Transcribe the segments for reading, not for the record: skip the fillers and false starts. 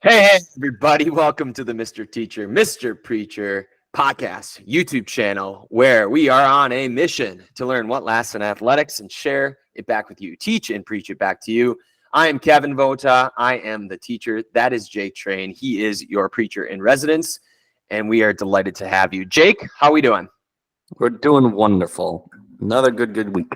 Hey, everybody. Welcome to the Mr. Teacher, Mr. Preacher podcast YouTube channel, where we are on a mission to learn what lasts in athletics and share it back with you. Teach and preach it back to you. I am Kevin Vota. I am the teacher. That is Jake Train. He is your preacher in residence, and we are delighted to have you. Jake, how we doing? We're doing wonderful. Another good week.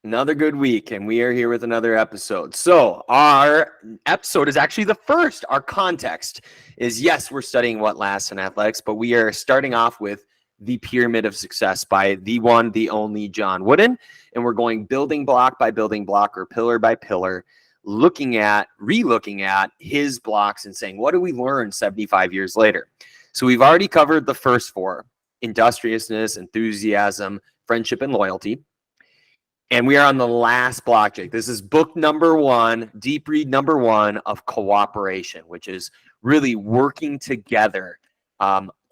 Another good week, and we are here with another episode. So our episode is actually the first. Our context is, yes, we're studying what lasts in athletics, but we are starting off with The Pyramid of Success by the one, the only John Wooden. And we're going building block by building block or pillar by pillar, relooking at his blocks and saying, what do we learn 75 years later? So we've already covered the first four: industriousness, enthusiasm, friendship, and loyalty. And we are on the last block, Jake. This is book number one, deep read number one of cooperation, which is really working together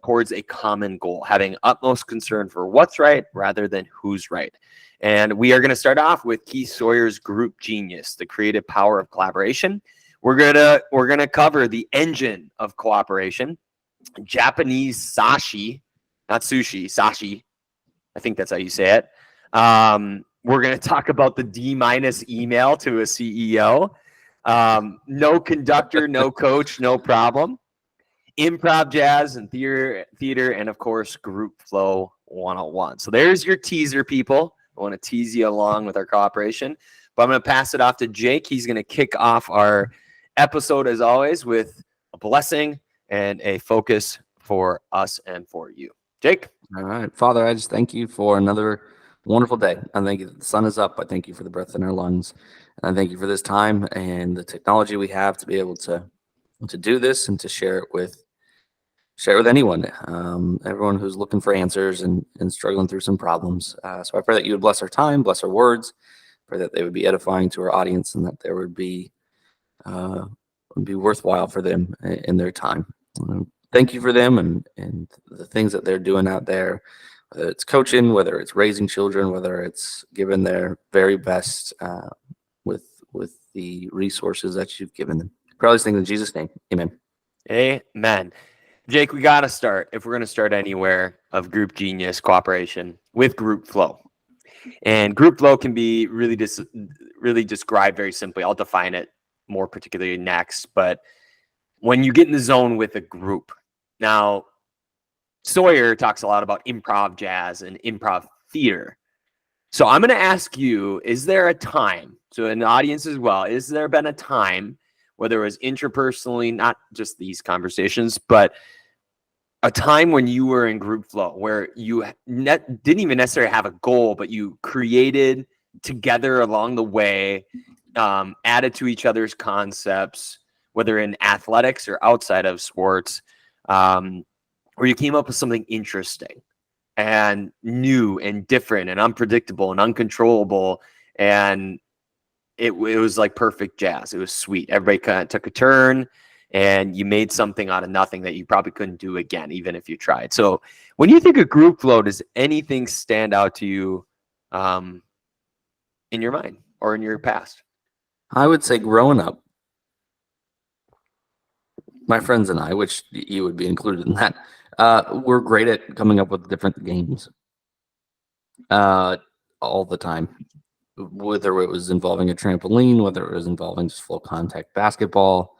towards a common goal, having utmost concern for what's right rather than who's right. And we are going to start off with Keith Sawyer's Group Genius, the creative power of collaboration. We're gonna cover the engine of cooperation, Japanese sasshi, not sushi, sasshi. I think that's how you say it. We're going to talk about the D- email to a CEO. No conductor, no coach, no problem. Improv, jazz, and theater, and of course, group flow 101. So there's your teaser, people. I want to tease you along with our cooperation. But I'm going to pass it off to Jake. He's going to kick off our episode, as always, with a blessing and a focus for us and for you. Jake? All right. Father, I just thank you for another wonderful day. I thank you that the sun is up. I thank you for the breath in our lungs. And I thank you for this time and the technology we have to be able to do this and to share it with anyone, everyone who's looking for answers and struggling through some problems. So I pray that you would bless our time, bless our words, pray that they would be edifying to our audience and that there would be worthwhile for them in their time. Thank you for them and the things that they're doing out there, whether it's coaching, whether it's raising children, whether it's giving their very best with the resources that you've given them. Probably things in Jesus' name. Amen. Amen. Jake, we got to start, if we're going to start anywhere, of group genius cooperation with group flow. And group flow can be really described very simply. I'll define it more particularly next. But when you get in the zone with a group, now Sawyer talks a lot about improv jazz and improv theater. So I'm going to ask you, is there a time, so in the audience as well, is there been a time, whether it was interpersonally, not just these conversations, but a time when you were in group flow where you didn't even necessarily have a goal, but you created together along the way, added to each other's concepts, whether in athletics or outside of sports, where you came up with something interesting and new and different and unpredictable and uncontrollable, and it was like perfect jazz. It was sweet. Everybody kind of took a turn, and you made something out of nothing that you probably couldn't do again, even if you tried. So when you think of group flow, does anything stand out to you in your mind or in your past? I would say growing up, my friends and I, which you would be included in that, we're great at coming up with different games all the time, whether it was involving a trampoline, whether it was involving just full contact basketball.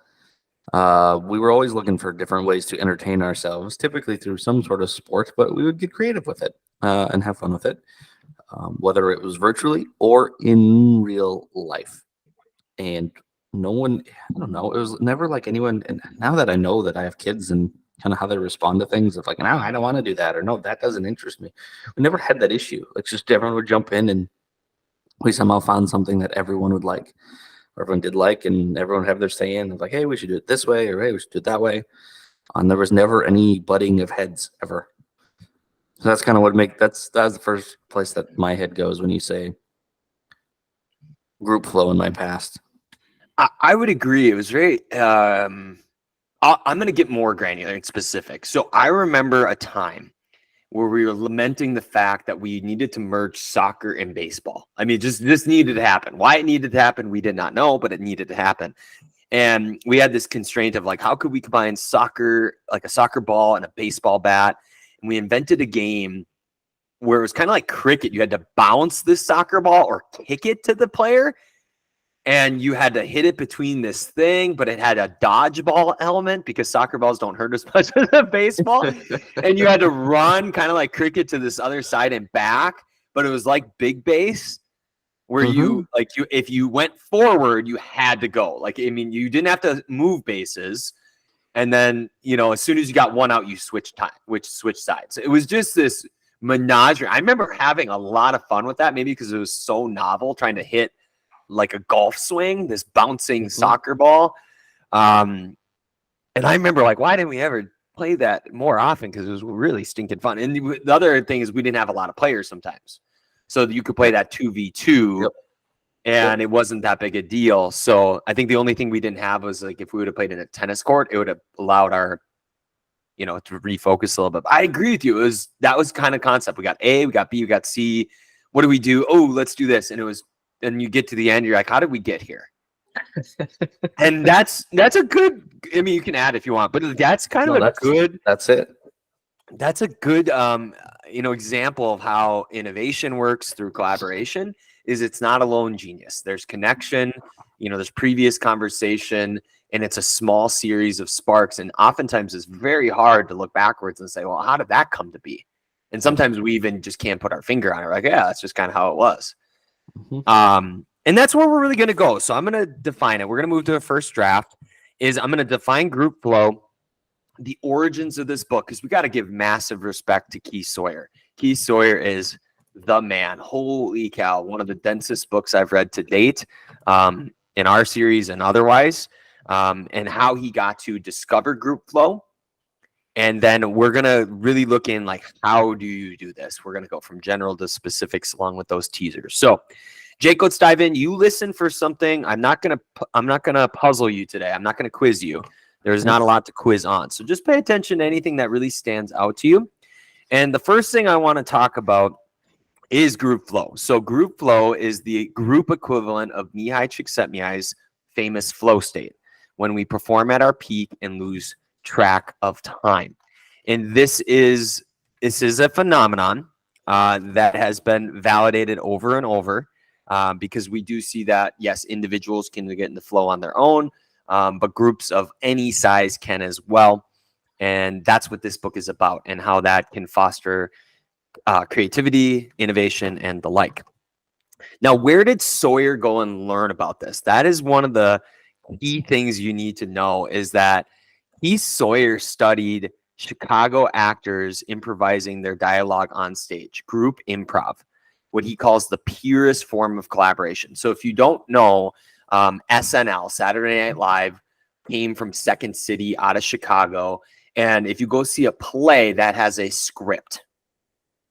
We were always looking for different ways to entertain ourselves, typically through some sort of sport, but we would get creative with it and have fun with it, whether it was virtually or in real life. And no one, I don't know, it was never like anyone. And now that I know that I have kids and kind of how they respond to things of like, no, I don't want to do that, or no, that doesn't interest me. We never had that issue. Like, just everyone would jump in and we somehow found something that everyone would like, or everyone did like, and everyone would have their say in of like, hey, we should do it this way, or hey, we should do it that way. And there was never any butting of heads ever. So that's kind of what that's the first place that my head goes when you say group flow in my past. I would agree. It was very. I'm going to get more granular and specific. So I remember a time where we were lamenting the fact that we needed to merge soccer and baseball. I mean, just this needed to happen. Why it needed to happen, we did not know, but it needed to happen. And we had this constraint of like, how could we combine soccer, like a soccer ball and a baseball bat? And we invented a game where it was kind of like cricket. You had to bounce this soccer ball or kick it to the player, and you had to hit it between this thing, but it had a dodgeball element because soccer balls don't hurt as much as a baseball. And you had to run kind of like cricket to this other side and back, but it was like big base where if you went forward, you had to go. Like, I mean, you didn't have to move bases. And then, as soon as you got one out, you switch sides. It was just this menagerie. I remember having a lot of fun with that, maybe because it was so novel, trying to hit like a golf swing, this bouncing soccer ball. And I remember like, why didn't we ever play that more often? Because it was really stinking fun. And the other thing is we didn't have a lot of players sometimes. So you could play that 2v2 and it wasn't that big a deal. So I think the only thing we didn't have was like, if we would have played in a tennis court, it would have allowed our, to refocus a little bit. But I agree with you. That was kind of concept. We got A, we got B, we got C. What do we do? Oh, let's do this. And you get to the end, you're like, how did we get here? And that's a good, I mean, you can add if you want, but that's kind of good. That's it. That's a good, example of how innovation works through collaboration. Is it's not a lone genius. There's connection, there's previous conversation, and it's a small series of sparks. And oftentimes it's very hard to look backwards and say, well, how did that come to be? And sometimes we even just can't put our finger on it. Like, yeah, that's just kind of how it was. And that's where we're really going to go. So I'm going to define it. We're going to move to the first draft. I'm going to define group flow, the origins of this book, because we got to give massive respect to Keith Sawyer. Keith Sawyer is the man. Holy cow. One of the densest books I've read to date in our series and otherwise, and how he got to discover group flow. And then we're going to really look in like, how do you do this? We're going to go from general to specifics along with those teasers. So Jake, let's dive in. You listen for something. I'm not going to puzzle you today. I'm not going to quiz you. There's not a lot to quiz on. So just pay attention to anything that really stands out to you. And the first thing I want to talk about is group flow. So group flow is the group equivalent of Mihaly Csikszentmihalyi's famous flow state, when we perform at our peak and lose track of time. And this is a phenomenon that has been validated over and over, because we do see that, yes, individuals can get into flow on their own, but groups of any size can as well. And that's what this book is about, and how that can foster creativity, innovation, and the like. Now, where did Sawyer go and learn about this? That is one of the key things you need to know, is that Sawyer studied Chicago actors improvising their dialogue on stage, group improv, what he calls the purest form of collaboration. So if you don't know, SNL, Saturday Night Live, came from Second City out of Chicago. And if you go see a play, that has a script.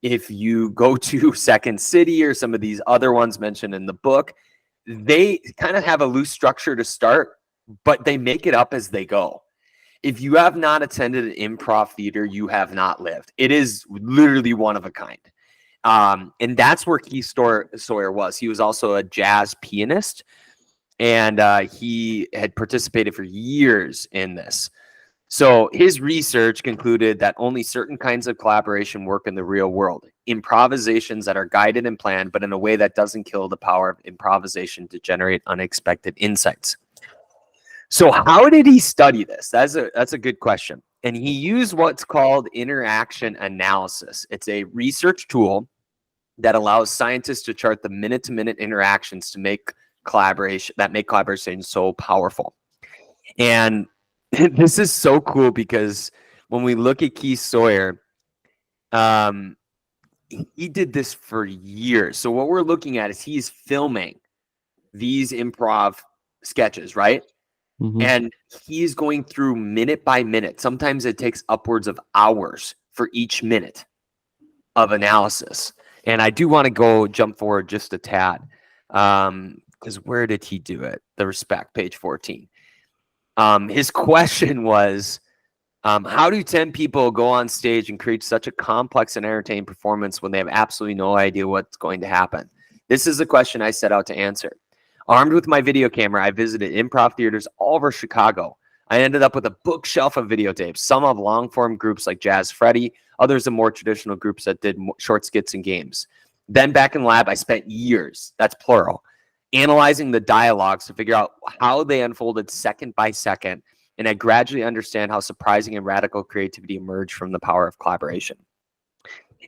If you go to Second City or some of these other ones mentioned in the book, they kind of have a loose structure to start, but they make it up as they go. If you have not attended an improv theater, you have not lived. It is literally one of a kind. And that's where Keith Sawyer was. He was also a jazz pianist, and he had participated for years in this. So his research concluded that only certain kinds of collaboration work in the real world. Improvisations that are guided and planned, but in a way that doesn't kill the power of improvisation to generate unexpected insights. So how did he study this? That's a good question. And he used what's called interaction analysis. It's a research tool that allows scientists to chart the minute-to-minute interactions to make collaboration so powerful. And this is so cool, because when we look at Keith Sawyer, he did this for years. So what we're looking at is he's filming these improv sketches, right? Mm-hmm. And he's going through minute by minute. Sometimes it takes upwards of hours for each minute of analysis. And I do want to jump forward just a tad, because where did he do it? The respect, page 14. His question was, how do 10 people go on stage and create such a complex and entertaining performance when they have absolutely no idea what's going to happen? This is the question I set out to answer. Armed with my video camera, I visited improv theaters all over Chicago. I ended up with a bookshelf of videotapes, some of long-form groups like Jazz Freddy, others of more traditional groups that did short skits and games. Then back in lab, I spent years, that's plural, analyzing the dialogues to figure out how they unfolded second by second, and I gradually understand how surprising and radical creativity emerged from the power of collaboration.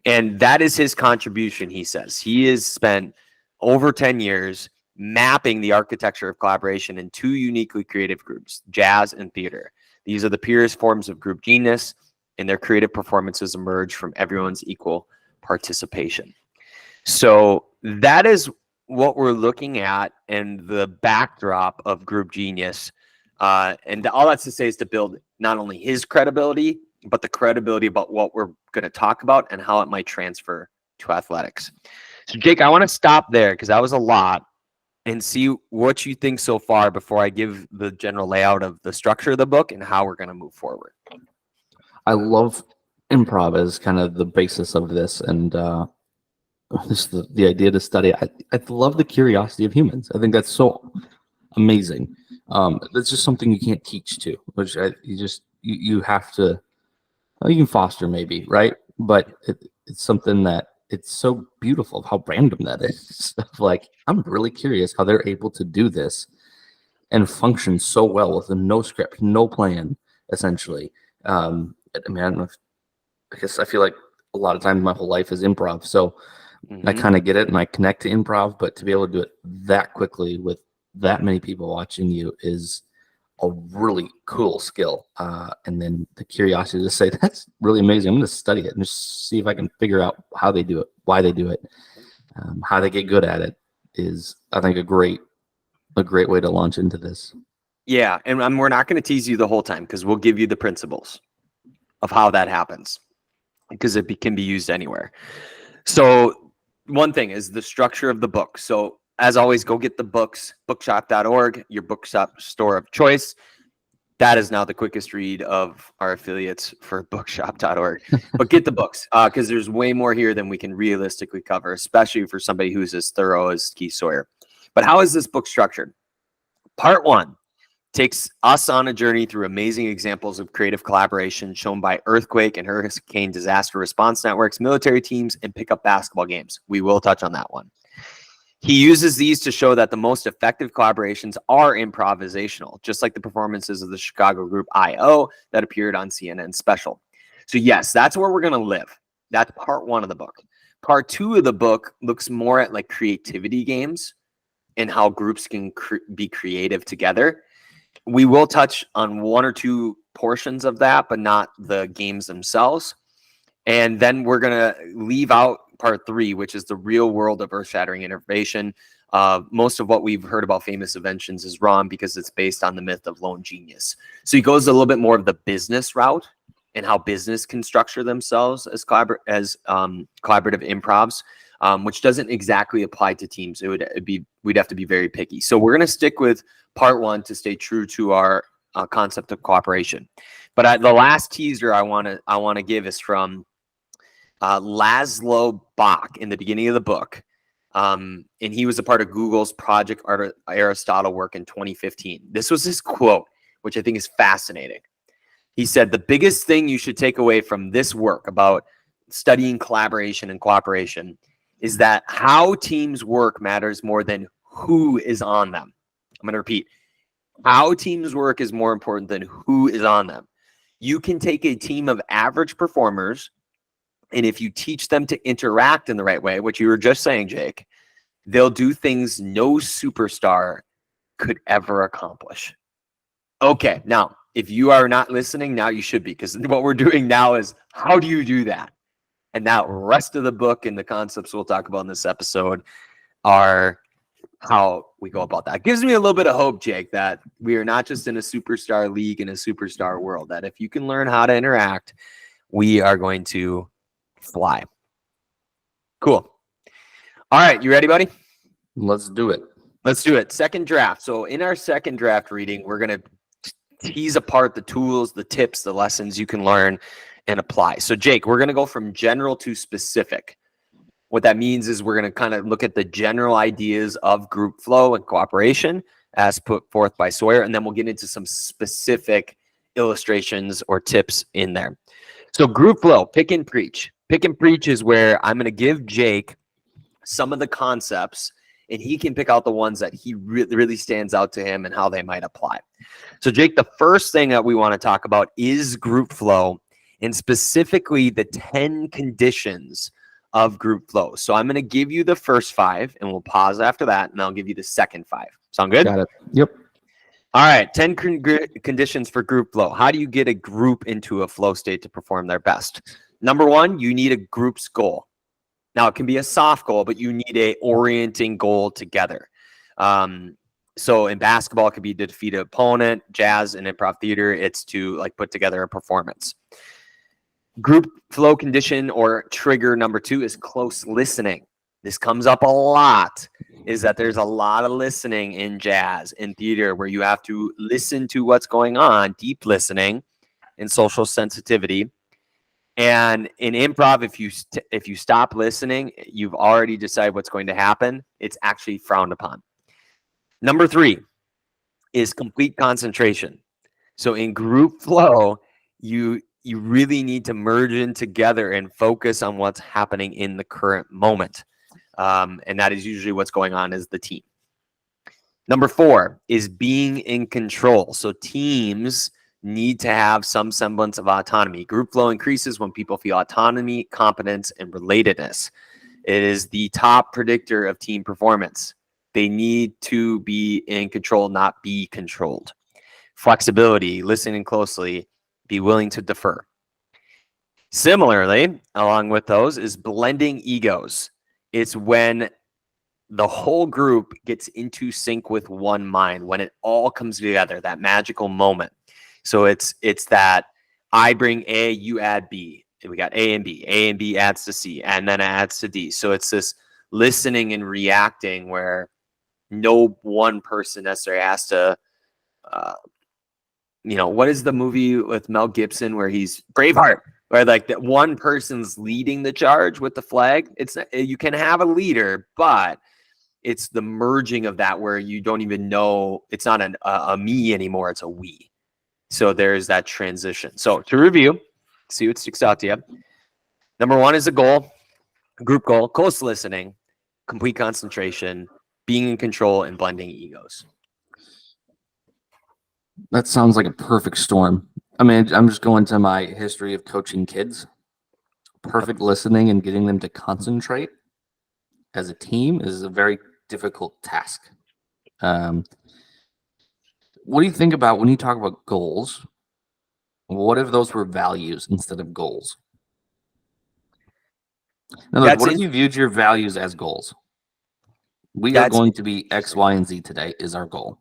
And that is his contribution, he says. He has spent over 10 years mapping the architecture of collaboration in two uniquely creative groups, jazz and theater. These are the purest forms of group genius, and their creative performances emerge from everyone's equal participation. So that is what we're looking at and the backdrop of group genius. And all that's to say is to build not only his credibility, but the credibility about what we're going to talk about and how it might transfer to athletics. So Jake, I want to stop there because that was a lot and see what you think so far before I give the general layout of the structure of the book and how we're going to move forward. I love improv as kind of the basis of this, and this the idea to study. I love the curiosity of humans. I think that's so amazing. That's just something you can't teach to, which you have to. You can foster maybe, right? But it's something that it's so beautiful how random that is. Like, I'm really curious how they're able to do this and function so well with no script, no plan, essentially. I mean, I don't know I guess I feel like a lot of times my whole life is improv. So I kind of get it and I connect to improv, but to be able to do it that quickly with that many people watching you is a really cool skill. And then the curiosity to say, that's really amazing. I'm going to study it and just see if I can figure out how they do it, why they do it, how they get good at it is, I think, a great way to launch into this. Yeah. And we're not going to tease you the whole time because we'll give you the principles of how that happens because it can be used anywhere. So one thing is the structure of the book. So as always, go get the books, bookshop.org, your bookshop store of choice. That is now the quickest read of our affiliates for bookshop.org. But get the books because there's way more here than we can realistically cover, especially for somebody who's as thorough as Keith Sawyer. But how is this book structured? Part 1 takes us on a journey through amazing examples of creative collaboration shown by earthquake and hurricane disaster response networks, military teams, and pickup basketball games. We will touch on that one. He uses these to show that the most effective collaborations are improvisational, just like the performances of the Chicago group I.O. that appeared on CNN Special. So yes, that's where we're going to live. That's part 1 of the book. Part 2 of the book looks more at like creativity games and how groups can be creative together. We will touch on 1 or 2 portions of that, but not the games themselves. And then we're going to leave out part 3, which is the real world of earth-shattering innovation. Most of what we've heard about famous inventions is wrong because it's based on the myth of lone genius. So he goes a little bit more of the business route and how business can structure themselves as collaborative improvs, which doesn't exactly apply to teams. We'd have to be very picky. So we're going to stick with part 1 to stay true to our concept of cooperation. But the last teaser I want to give is from Laszlo Bock in the beginning of the book. And he was a part of Google's Project Aristotle work in 2015. This was his quote, which I think is fascinating. He said, "The biggest thing you should take away from this work about studying collaboration and cooperation is that how teams work matters more than who is on them." I'm going to repeat. How teams work is more important than who is on them. You can take a team of average performers, and if you teach them to interact in the right way, which you were just saying, Jake, they'll do things no superstar could ever accomplish. Okay, now, if you are not listening, now you should be, because what we're doing now is how do you do that? And now the rest of the book and the concepts we'll talk about in this episode are how we go about that. It gives me a little bit of hope, Jake, that we are not just in a superstar league, in a superstar world, that if you can learn how to interact, we are going to fly. Cool. All right, you ready, buddy? Let's do it. Let's do it. Second draft. So in our second draft reading, we're going to tease apart the tools, the tips, the lessons you can learn and apply. So Jake, we're going to go from general to specific. What that means is we're going to kind of look at the general ideas of group flow and cooperation as put forth by Sawyer, and then we'll get into some specific illustrations or tips in there. So group flow, pick and preach. Pick and preach is where I'm going to give Jake some of the concepts, and he can pick out the ones that he really stands out to him and how they might apply. So Jake, the first thing that we want to talk about is group flow, and specifically the 10 conditions of group flow. So I'm going to give you the first 5, and we'll pause after that, and I'll give you the second 5. Sound good? Got it. Yep. All right, 10 conditions for group flow. How do you get a group into a flow state to perform their best? Number 1, you need a group's goal. Now, it can be a soft goal, but you need a orienting goal together. So in basketball, it could be to defeat an opponent. Jazz and improv theater, it's to like put together a performance. Group flow condition or trigger number 2 is close listening. This comes up a lot, is that there's a lot of listening in jazz and theater where you have to listen to what's going on, deep listening and social sensitivity. And in improv, if you stop listening, you've already decided what's going to happen. It's actually frowned upon. Number 3 is complete concentration. So in group flow, you really need to merge in together and focus on what's happening in the current moment. And that is usually what's going on as the team. Number 4 is being in control. So teams need to have some semblance of autonomy. Group flow increases when people feel autonomy, competence, and relatedness. It is the top predictor of team performance. They need to be in control, not be controlled. Flexibility, listening closely, be willing to defer. Similarly, along with those is blending egos. It's when the whole group gets into sync with one mind, when it all comes together, that magical moment. So it's that I bring A, you add B. We got A and B adds to C, and then it adds to D. So it's this listening and reacting where no one person necessarily has to, what is the movie with Mel Gibson where he's Braveheart, where like that one person's leading the charge with the flag? You can have a leader, but it's the merging of that where you don't even know, it's not a me anymore, it's a we. So there's that transition. So to review, see what sticks out to you. Number 1 is a goal, group goal, close listening, complete concentration, being in control, and blending egos. That sounds like a perfect storm. I mean, I'm just going to my history of coaching kids. Perfect listening and getting them to concentrate as a team is a very difficult task. What do you think about when you talk about goals? What if those were values instead of goals? In other words, what if you viewed your values as goals? We are going to be X, Y, and Z today is our goal.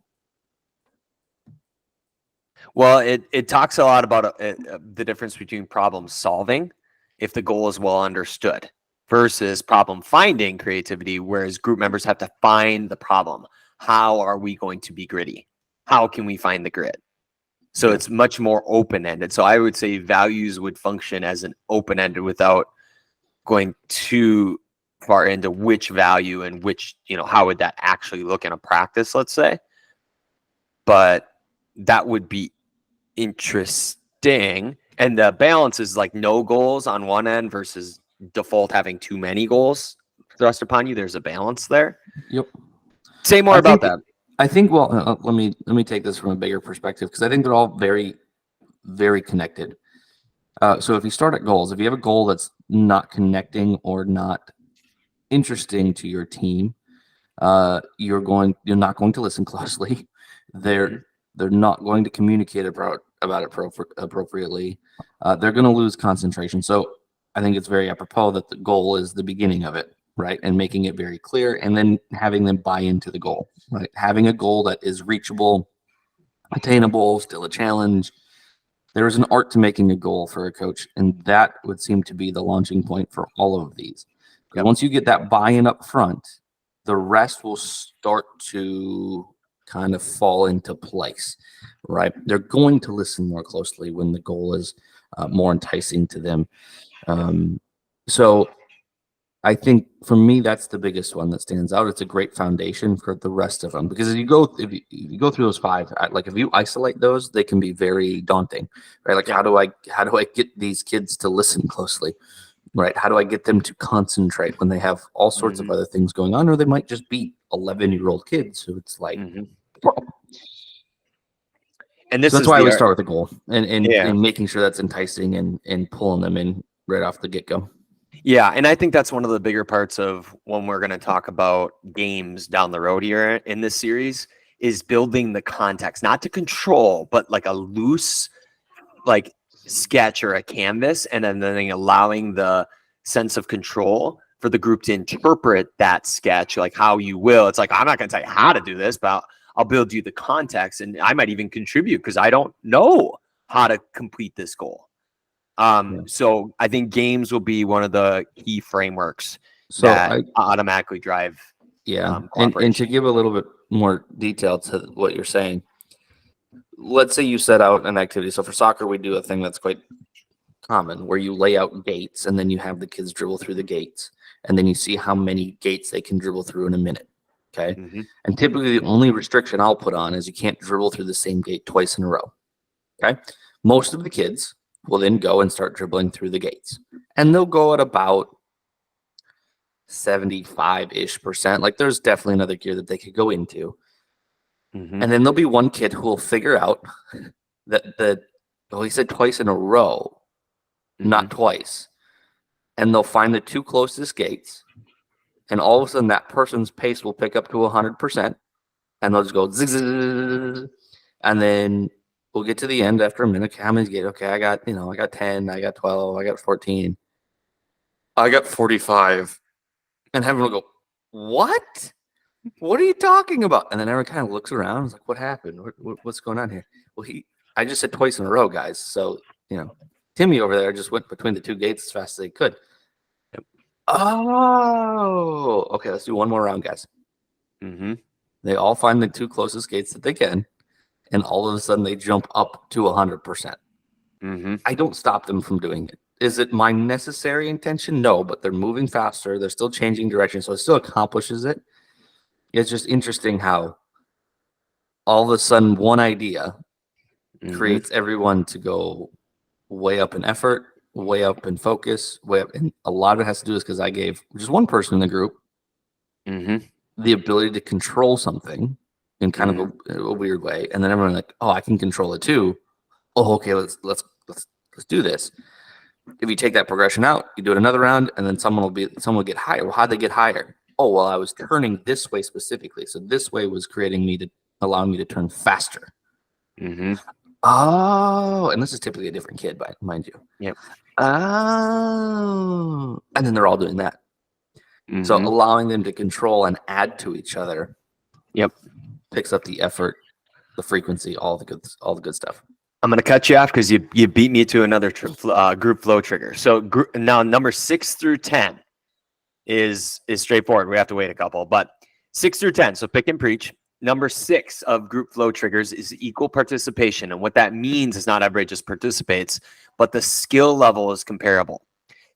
Well, it talks a lot about the difference between problem solving, if the goal is well understood, versus problem finding creativity, whereas group members have to find the problem. How are we going to be gritty? How can we find the grit? So it's much more open-ended. So I would say values would function as an open-ended without going too far into which value and which, how would that actually look in a practice, let's say. But that would be interesting. And the balance is like no goals on one end versus default having too many goals thrust upon you. There's a balance there. Yep. Say more about that. I think, well, let me take this from a bigger perspective, because I think they're all very, very connected. So if you start at goals, if you have a goal that's not connecting or not interesting to your team, you're not going to listen closely. They're not going to communicate about it appropriately. They're going to lose concentration. So I think it's very apropos that the goal is the beginning of it, right? And making it very clear, and then having them buy into the goal, right? Having a goal that is reachable, attainable, still a challenge. There is an art to making a goal for a coach, and that would seem to be the launching point for all of these. Yep. Once you get that buy-in up front, the rest will start to kind of fall into place, right? They're going to listen more closely when the goal is more enticing to them. So I think for me, that's the biggest one that stands out. It's a great foundation for the rest of them because if you go through those five, like if you isolate those, they can be very daunting, right? Like Yeah. how do I get these kids to listen closely, right? How do I get them to concentrate when they have all sorts of other things going on, or they might just be 11-year-old kids who it's like. And So this that's is why I the always art. start with the goal and Yeah. making sure that's enticing and pulling them in right off the get go. Yeah, and I think that's one of the bigger parts of when we're going to talk about games down the road here in this series is building the context, not to control, but like a loose like sketch or a canvas, and then allowing the sense of control for the group to interpret that sketch like how you will. It's like, I'm not going to tell you how to do this, but I'll build you the context, and I might even contribute because I don't know how to complete this goal. So I think games will be one of the key frameworks So that automatically drive and cooperation. to give a little bit more detail to what you're saying, let's say you set out an activity. So for soccer, we do a thing that's quite common where you lay out gates and then you have the kids dribble through the gates and then you see how many gates they can dribble through in a minute. Okay. And typically the only restriction I'll put on is you can't dribble through the same gate twice in a row. Okay. Most of the kids will then go and start dribbling through the gates and they'll go at about 75-ish%. Like there's definitely another gear that they could go into. And then there'll be one kid who will figure out that he said twice in a row, not twice. And they'll find the two closest gates. And all of a sudden that person's pace will pick up to 100%. And they'll just go zig, zig, zig, and then we'll get to the end after a minute. How many gates? Okay, I got 10, I got 12, I got 14, I got 45. And everyone will go, what? What are you talking about? And then everyone kind of looks around and is like, what happened? What's going on here? Well, I just said twice in a row, guys. So, Timmy over there just went between the two gates as fast as they could. Oh, okay. Let's do one more round, guys. They all find the two closest gates that they can. And all of a sudden they jump up to 100%. I don't stop them from doing it. Is it my necessary intention? No, but they're moving faster. They're still changing direction. So it still accomplishes it. It's just interesting how all of a sudden one idea creates everyone to go way up in effort, way up in focus, way up. And a lot of it has to do is because I gave just one person in the group the ability to control something in kind of a weird way. And then everyone like, oh, I can control it too. Oh, okay, let's do this. If you take that progression out, you do it another round, and then someone will get higher. Well, how'd they get higher? Oh, well, I was turning this way specifically. So this way was allowing me to turn faster. Oh, and this is typically a different kid, mind you. Yep. Oh, and then they're all doing that. So allowing them to control and add to each other. Yep. Picks up the effort, the frequency, all the good stuff. I'm going to cut you off because you beat me to another group flow trigger. So now number 6 through 10 is straightforward. We have to wait a couple, but 6 through 10. So pick and preach. Number 6 of group flow triggers is equal participation. And what that means is not everybody just participates, but the skill level is comparable.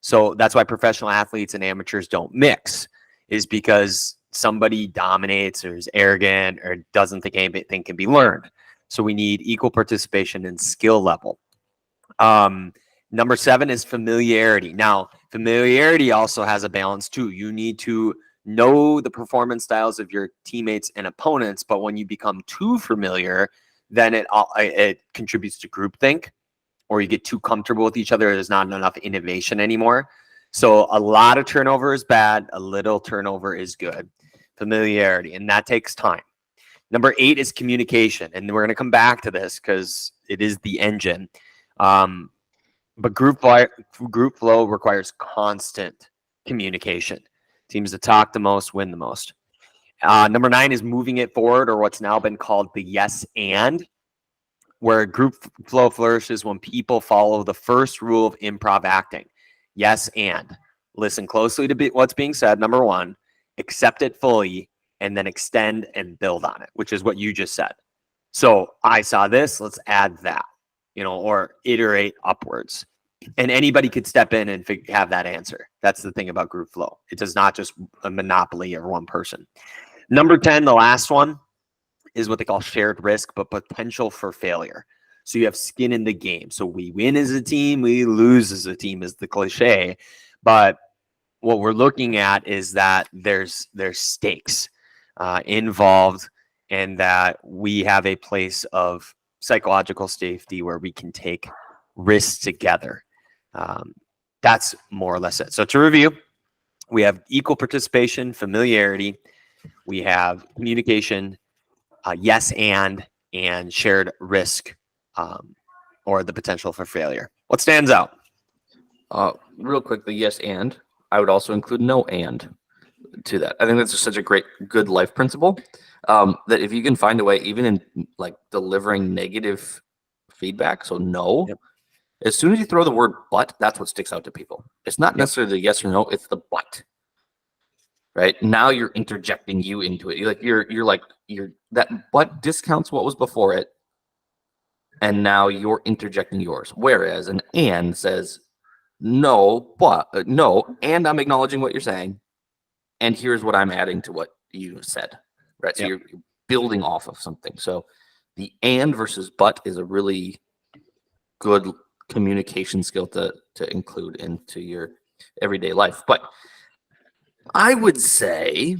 So that's why professional athletes and amateurs don't mix, is because somebody dominates or is arrogant or doesn't think anything can be learned. So we need equal participation and skill level. Number 7 is familiarity. Now, familiarity also has a balance too. You need to know the performance styles of your teammates and opponents, but when you become too familiar, then it contributes to groupthink, or you get too comfortable with each other. There's not enough innovation anymore. So a lot of turnover is bad. A little turnover is good. Familiarity, and that takes time. Number 8 is communication, and we're going to come back to this because it is the engine. But group flow requires constant communication. Teams that talk the most win the most. Number 9 is moving it forward, or what's now been called the yes and, where group flow flourishes when people follow the first rule of improv acting. Yes and. Listen closely to what's being said, number 1. Accept it fully, and then extend and build on it, which is what you just said. So I saw this, let's add that, or iterate upwards. And anybody could step in and have that answer. That's the thing about group flow. It does not just a monopoly or one person. Number 10, the last one, is what they call shared risk, but potential for failure. So you have skin in the game. So we win as a team, we lose as a team is the cliche. But what we're looking at is that there's stakes involved, and that we have a place of psychological safety where we can take risks together. That's more or less it. So to review, we have equal participation, familiarity, we have communication, yes and shared risk, or the potential for failure. What stands out? Real quickly, yes and. I would also include no and to that. I think that's just such a good life principle, that if you can find a way, even in like delivering negative feedback, so no, Yep. As soon as you throw the word but, that's what sticks out to people. It's not necessarily the yes or no, it's the but. Right now, you're interjecting you into it. You're that but discounts what was before it, and now you're interjecting yours. Whereas an and says no, but no, and I'm acknowledging what you're saying, and here's what I'm adding to what you said. Right, so you're building off of something. So the and versus but is a really good communication skill to include into your everyday life. But I would say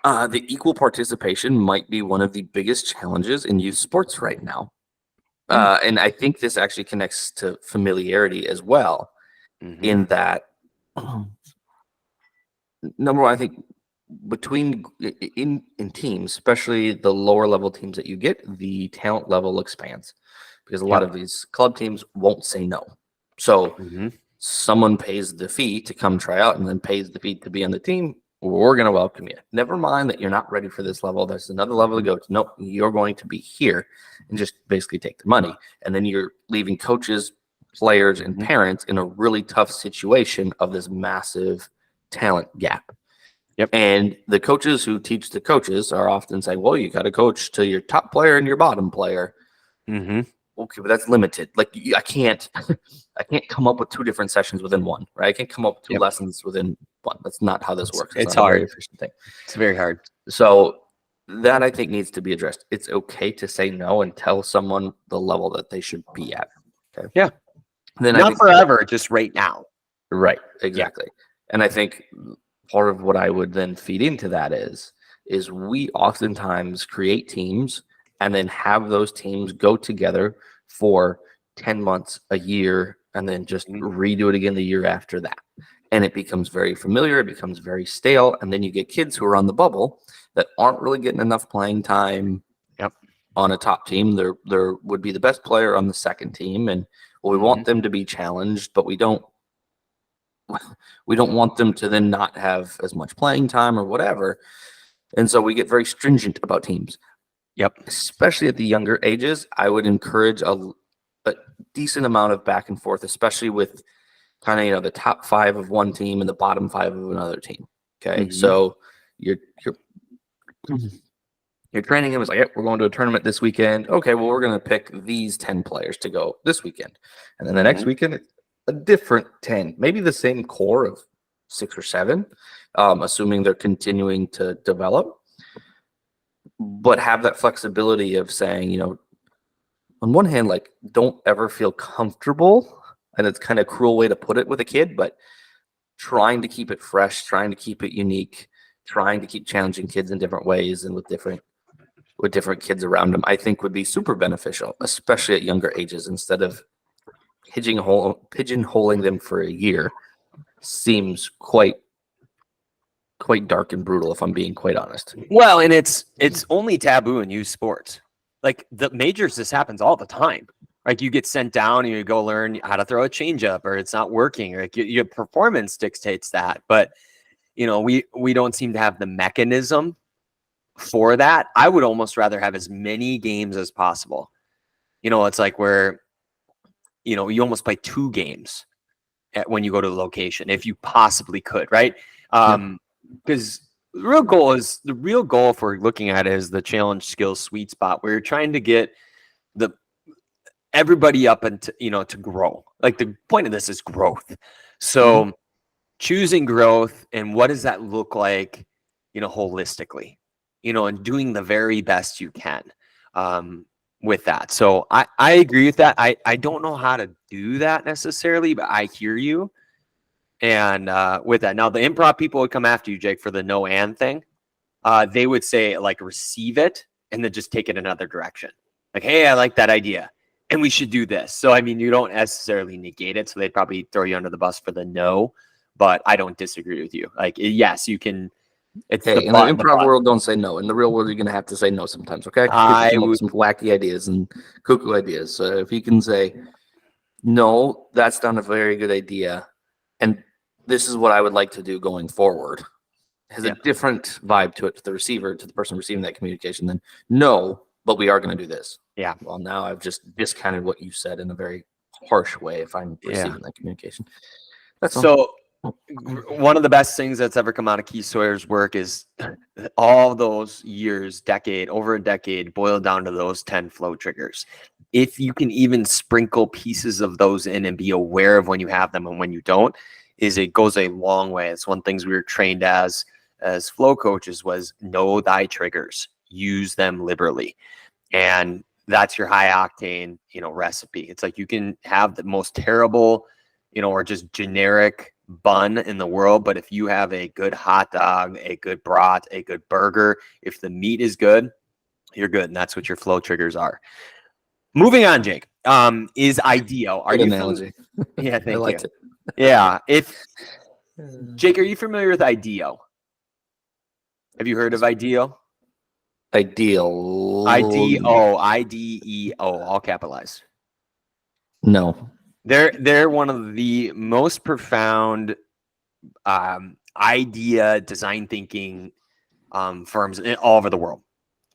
the equal participation might be one of the biggest challenges in youth sports right now. And I think this actually connects to familiarity as well, in that, number one, I think between in teams, especially the lower level teams that you get, the talent level expands, because a lot of these club teams won't say no. So someone pays the fee to come try out and then pays the fee to be on the team. We're going to welcome you. Never mind that you're not ready for this level. There's another level to go to. Nope, you're going to be here and just basically take the money. And then you're leaving coaches, players, and parents in a really tough situation of this massive talent gap. And the coaches who teach the coaches are often saying, well, you got to coach to your top player and your bottom player. Okay, but that's limited. Like I can't come up with two different sessions within one, right? I can't come up with two lessons within one. That's not how this works. It's not hard. A very efficient thing. It's very hard. So that I think needs to be addressed. It's okay to say no and tell someone the level that they should be at. Okay. Yeah. Then not forever, just right now. Right. Exactly. And I think part of what I would then feed into that is we oftentimes create teams and then have those teams go together for 10 months, a year, and then just redo it again the year after that. And it becomes very familiar. It becomes very stale. And then you get kids who are on the bubble that aren't really getting enough playing time on a top team. There would be the best player on the second team. And we want them to be challenged, but we don't want them to then not have as much playing time or whatever. And so we get very stringent about teams. Especially at the younger ages, I would encourage a decent amount of back and forth, especially with kind of, the top 5 of one team and the bottom 5 of another team. Okay. So you're training them. It's like, we're going to a tournament this weekend. Okay. Well, we're going to pick these 10 players to go this weekend. And then the next weekend, a different 10, maybe the same core of 6 or 7, assuming they're continuing to develop, but have that flexibility of saying, on one hand, like, don't ever feel comfortable. And it's kind of a cruel way to put it with a kid, but trying to keep it fresh, trying to keep it unique, trying to keep challenging kids in different ways and with different kids around them, I think would be super beneficial, especially at younger ages. Instead of pigeonholing them for a year, seems quite dark and brutal, if I'm being quite honest. Well, and it's only taboo in youth sports. Like the majors, this happens all the time. Like you get sent down and you go learn how to throw a changeup, or it's not working, or like your performance dictates that. But we don't seem to have the mechanism for that. I would almost rather have as many games as possible. It's like where you almost play 2 games when you go to the location, if you possibly could, right? Because the real goal if we're looking at it is the challenge skills sweet spot, where you're trying to get everybody up and to grow. Like the point of this is growth. So choosing growth, and what does that look like, holistically, and doing the very best you can with that. So I agree with that. I don't know how to do that necessarily, but I hear you. And with that, now the improv people would come after you, Jake, for the no and thing. They would say, like, receive it and then just take it another direction. Like, hey, I like that idea, and we should do this. So, I mean, you don't necessarily negate it. So they'd probably throw you under the bus for the no, but I don't disagree with you. Like, yes, you can. It's Hey, in the improv world, don't say no. In the real world, you're going to have to say no sometimes, okay? People come up with some wacky ideas and cuckoo ideas. So if you can say, no, that's not a very good idea, and this is what I would like to do going forward, has a different vibe to it, to the receiver, to the person receiving that communication, than no, but we are going to do this. Yeah. Well, now I've just discounted what you said in a very harsh way if I'm receiving that communication. That's so one of the best things that's ever come out of Keith Sawyer's work is all those years, over a decade, boiled down to those 10 flow triggers. If you can even sprinkle pieces of those in and be aware of when you have them and when you don't, it goes a long way. It's one of the things we were trained as flow coaches was know thy triggers, use them liberally. And that's your high octane, recipe. It's like you can have the most terrible, or just generic bun in the world, but if you have a good hot dog, a good brat, a good burger, if the meat is good, you're good. And that's what your flow triggers are. Moving on, Jake, is IDEO. Are you analogy? Yeah, thank I liked you. It. Yeah. Jake, are you familiar with IDEO? Have you heard of IDEO? IDEO. IDEO, all capitalized. No. They're one of the most profound idea design thinking firms all over the world.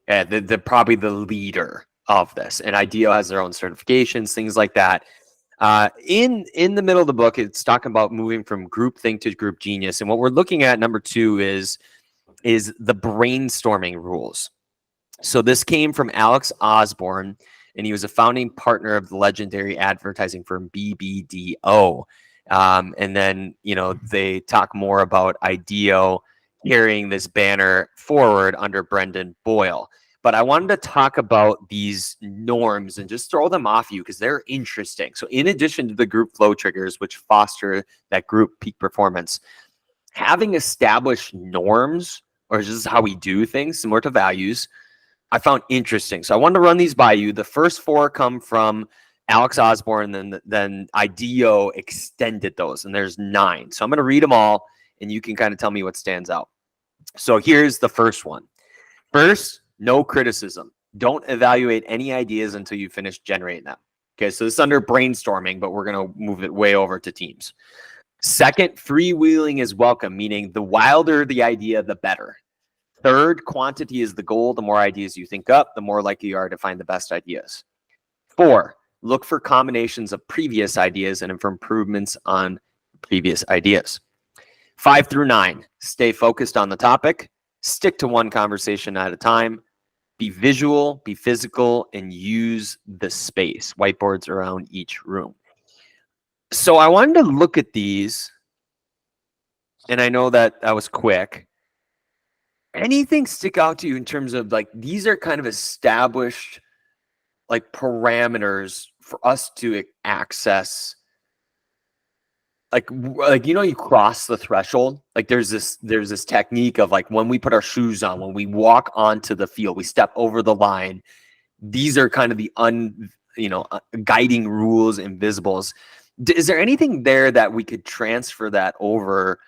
They're probably the leader of this. And IDEO has their own certifications, things like that. In the middle of the book, it's talking about moving from group think to group genius. And what we're looking at, number 2, is the brainstorming rules. So this came from Alex Osborne, and he was a founding partner of the legendary advertising firm BBDO. And then, they talk more about IDEO carrying this banner forward under Brendan Boyle. But I wanted to talk about these norms and just throw them off you because they're interesting. So in addition to the group flow triggers, which foster that group peak performance, having established norms, or just how we do things, similar to values, I found interesting. So I wanted to run these by you. The first 4 come from Alex Osborne, and then IDEO extended those, and there's 9. So I'm going to read them all, and you can kind of tell me what stands out. So here's the first one. First, no criticism. Don't evaluate any ideas until you finish generating them. Okay, so this is under brainstorming, but we're going to move it way over to teams. Second, freewheeling is welcome, meaning the wilder the idea, the better. Third, quantity is the goal. The more ideas you think up, the more likely you are to find the best ideas. 4, look for combinations of previous ideas and for improvements on previous ideas. 5 through 9, stay focused on the topic, stick to one conversation at a time, be visual, be physical, and use the space, whiteboards around each room. So I wanted to look at these, and I know that was quick. Anything stick out to you in terms of, like, these are kind of established, like, parameters for us to access, like you cross the threshold. Like there's this technique of, like, when we put our shoes on, when we walk onto the field, we step over the line. These are kind of the guiding rules, invisibles. Is there anything there that we could transfer that over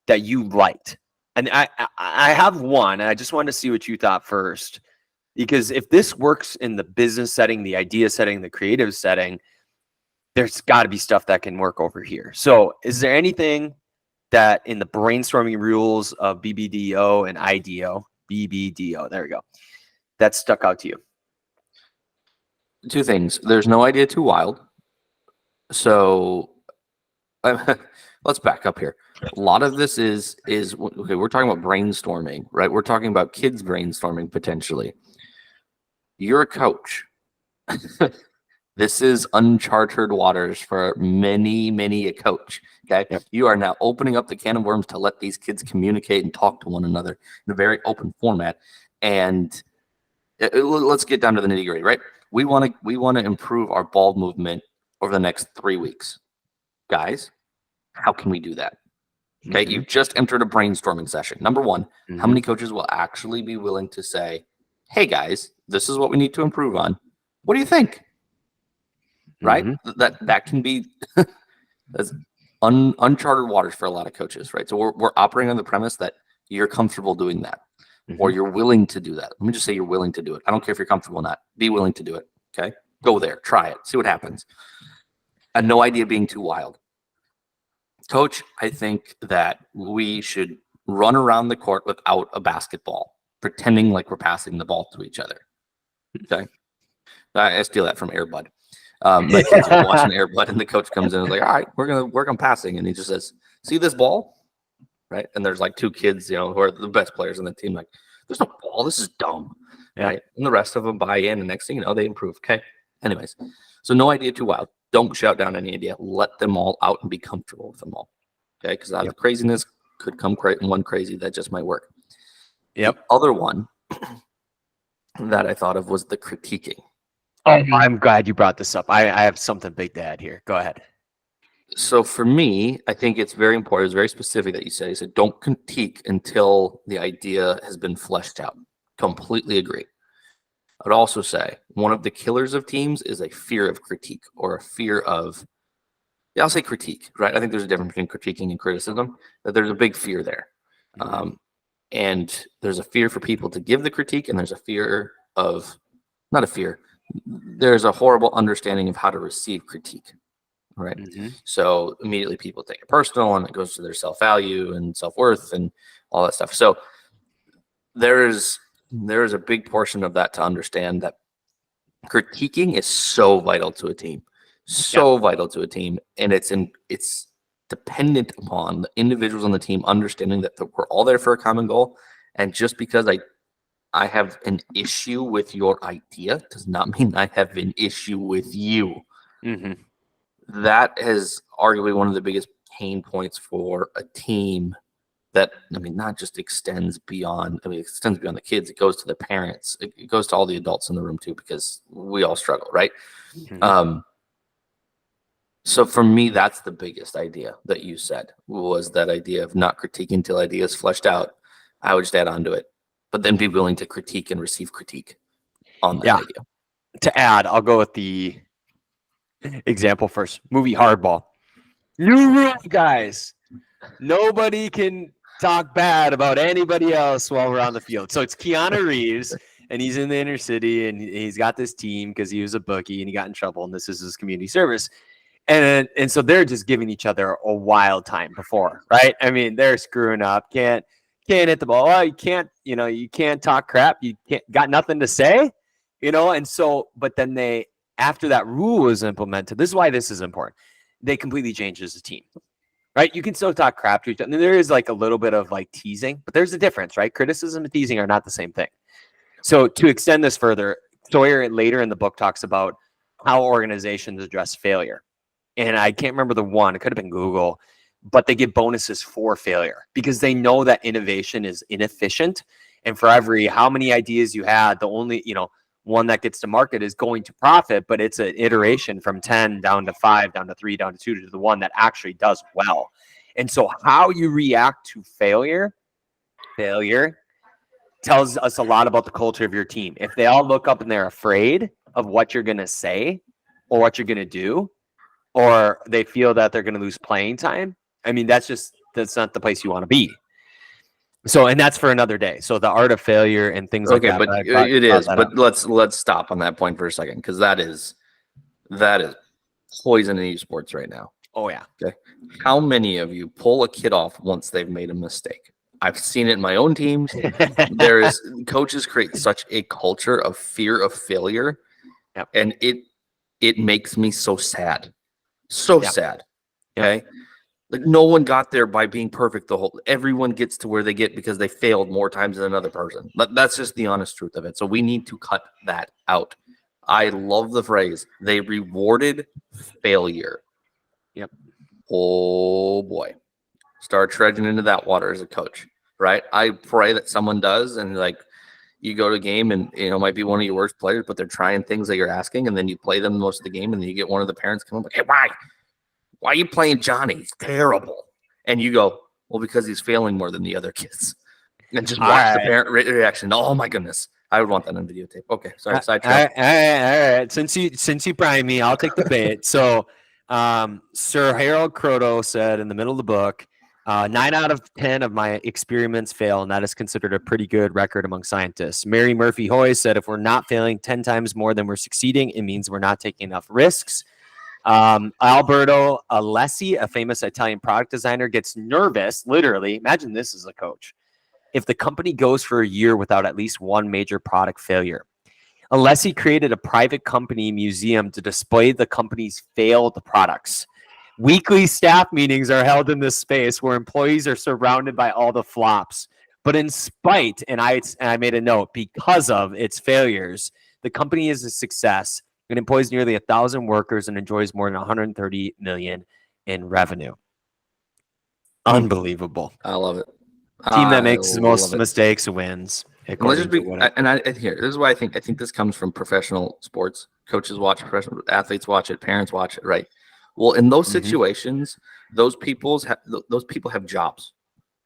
that you liked? And I have one, and I just wanted to see what you thought first, because if this works in the business setting, the idea setting, the creative setting, there's got to be stuff that can work over here. So is there anything that in the brainstorming rules of BBDO and IDEO, there we go, that stuck out to you? 2 things. There's no idea too wild. So let's back up here. A lot of this is okay. We're talking about brainstorming, right? We're talking about kids brainstorming potentially. You're a coach. This is uncharted waters for many a coach. Okay. Yep. You are now opening up the can of worms to let these kids communicate and talk to one another in a very open format. And let's get down to the nitty gritty, right? We want to improve our ball movement over the next 3 weeks. Guys, how can we do that? Okay. Mhm. You've just entered a brainstorming session. Number one, how Mhm. many coaches will actually be willing to say, hey guys, this is what we need to improve on. What do you think? Right? That can be that's uncharted waters for a lot of coaches, right? So we're operating on the premise that you're comfortable doing that, or you're willing to do that. Let me just say you're willing to do it. I don't care if you're comfortable or not. Be willing to do it. Okay, go there, try it, see what happens. And no idea being too wild. Coach, I think that we should run around the court without a basketball, pretending like we're passing the ball to each other. Okay, I steal that from Airbud. My kids are watching Airbud, and the coach comes in and is like, all right, we're going to work on passing. And he just says, see this ball? Right. And there's like 2 kids, who are the best players on the team. Like, there's no ball. This is dumb. Yeah. Right. And the rest of them buy in. And next thing you know, they improve. Okay. Anyways, so no idea too wild. Don't shout down any idea. Let them all out and be comfortable with them all. Okay. Because out of the craziness could come one crazy that just might work. Yep. The other one that I thought of was the critiquing. Oh, I'm glad you brought this up. I have something big to add here. Go ahead. So for me, I think it's very important. It's very specific that you said don't critique until the idea has been fleshed out. Completely agree. I'd also say one of the killers of teams is a fear of critique or a fear of, I'll say critique, right? I think there's a difference between critiquing and criticism. That there's a big fear there. And there's a fear for people to give the critique, and there's a fear of, not a fear, there's a horrible understanding of how to receive critique, right? So immediately people take it personal, and it goes to their self-value and self-worth and all that stuff. So there is a big portion of that to understand that critiquing is so vital to a team, vital to a team, and it's dependent upon the individuals on the team understanding that we're all there for a common goal, and just because I have an issue with your idea does not mean I have an issue with you. That is arguably one of the biggest pain points for a team that, not just extends beyond, it extends beyond the kids. It goes to the parents. It goes to all the adults in the room too, because we all struggle, right? So for me, that's the biggest idea that you said, was that idea of not critiquing till ideas fleshed out. I would just add on to it, but then be willing to critique and receive critique on that idea. To add, I'll go with the example first. Movie Hardball. New rule, guys. Nobody can talk bad about anybody else while we're on the field. So it's Keanu Reeves, and he's in the inner city, and he's got this team because he was a bookie and he got in trouble, and this is his community service. And so they're just giving each other a wild time before, right? They're screwing up. Can't hit the ball. Oh, you can't talk crap. You got nothing to say, And so, but then after that rule was implemented, this is why this is important. They completely changed as a team, right? You can still talk crap to each other. There is like a little bit of like teasing, but there's a difference, right? Criticism and teasing are not the same thing. So to extend this further, Sawyer later in the book talks about how organizations address failure. And I can't remember the one, it could have been Google, but they give bonuses for failure because they know that innovation is inefficient. And for every how many ideas you had, the only, one that gets to market is going to profit, but it's an iteration from 10 down to 5, down to 3, down to 2 to the one that actually does well. And so how you react to failure tells us a lot about the culture of your team. If they all look up and they're afraid of what you're going to say or what you're going to do, or they feel that they're going to lose playing time, that's not the place you want to be. So, and that's for another day. So the art of failure and things like that. But it is. But let's stop on that point for a second, because that is poison in esports right now. Oh yeah. Okay. How many of you pull a kid off once they've made a mistake? I've seen it in my own teams. Coaches create such a culture of fear of failure, and it makes me so sad. Sad. Okay. Like no one got there by being perfect. Everyone gets to where they get because they failed more times than another person. That's just the honest truth of it. So we need to cut that out. I love the phrase. They rewarded failure. Yep. Oh boy. Start trudging into that water as a coach, right? I pray that someone does, and like you go to a game and it might be one of your worst players, but they're trying things that you're asking, and then you play them most of the game, and then you get one of the parents come up like, hey, why are you playing Johnny? He's terrible. And you go, well, because he's failing more than the other kids. And just watch the parent reaction. Oh my goodness. I would want that on videotape. Okay, sorry, sidetrack. All right. Since you prime me, I'll take the bait. So, Sir Harold Croto said in the middle of the book, 9 out of 10 of my experiments fail, and that is considered a pretty good record among scientists. Mary Murphy Hoy said, if we're not failing 10 times more than we're succeeding, it means we're not taking enough risks. Alberto Alessi, a famous Italian product designer, gets nervous, literally. Imagine this as a coach. If the company goes for a year without at least one major product failure. Alessi created a private company museum to display the company's failed products. Weekly staff meetings are held in this space where employees are surrounded by all the flops. But in spite, and I made a note, because of its failures, the company is a success. It employs nearly 1,000 workers and enjoys more than 130 million in revenue. Unbelievable. I love it. Team that makes the most mistakes wins. This is why I think this comes from professional sports. Coaches watch, professional athletes watch it, parents watch it, right? Well, in those situations, those people have jobs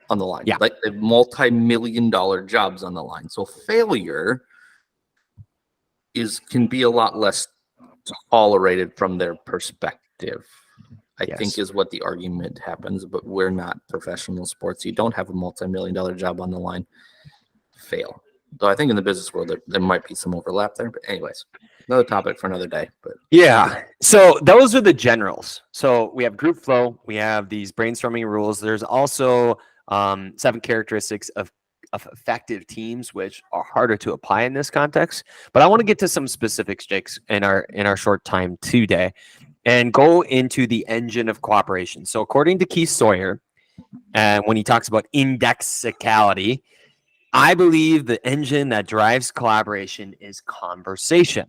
on the line. Yeah. Like they have multi-million-dollar jobs on the line. So failure can be a lot less tolerated from their perspective. I think is what the argument happens, but we're not professional sports. You don't have a multi-million-dollar job on the line. Fail. Though I think in the business world, there might be some overlap there. But anyways, another topic for another day. But yeah, so those are the generals. So we have group flow. We have these brainstorming rules. There's also 7 characteristics of effective teams, which are harder to apply in this context. But I want to get to some specifics, Jake, in our short time today, and go into the engine of cooperation. So according to Keith Sawyer, when he talks about indexicality, I believe the engine that drives collaboration is conversation.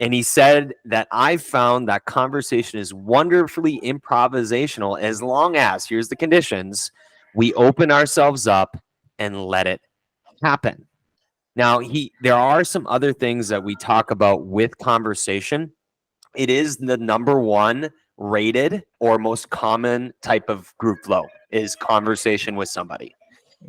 And he said that I've found that conversation is wonderfully improvisational as long as, here's the conditions, we open ourselves up and let it happen. Now, there are some other things that we talk about with conversation. It is the number 1 rated or most common type of group flow is conversation with somebody.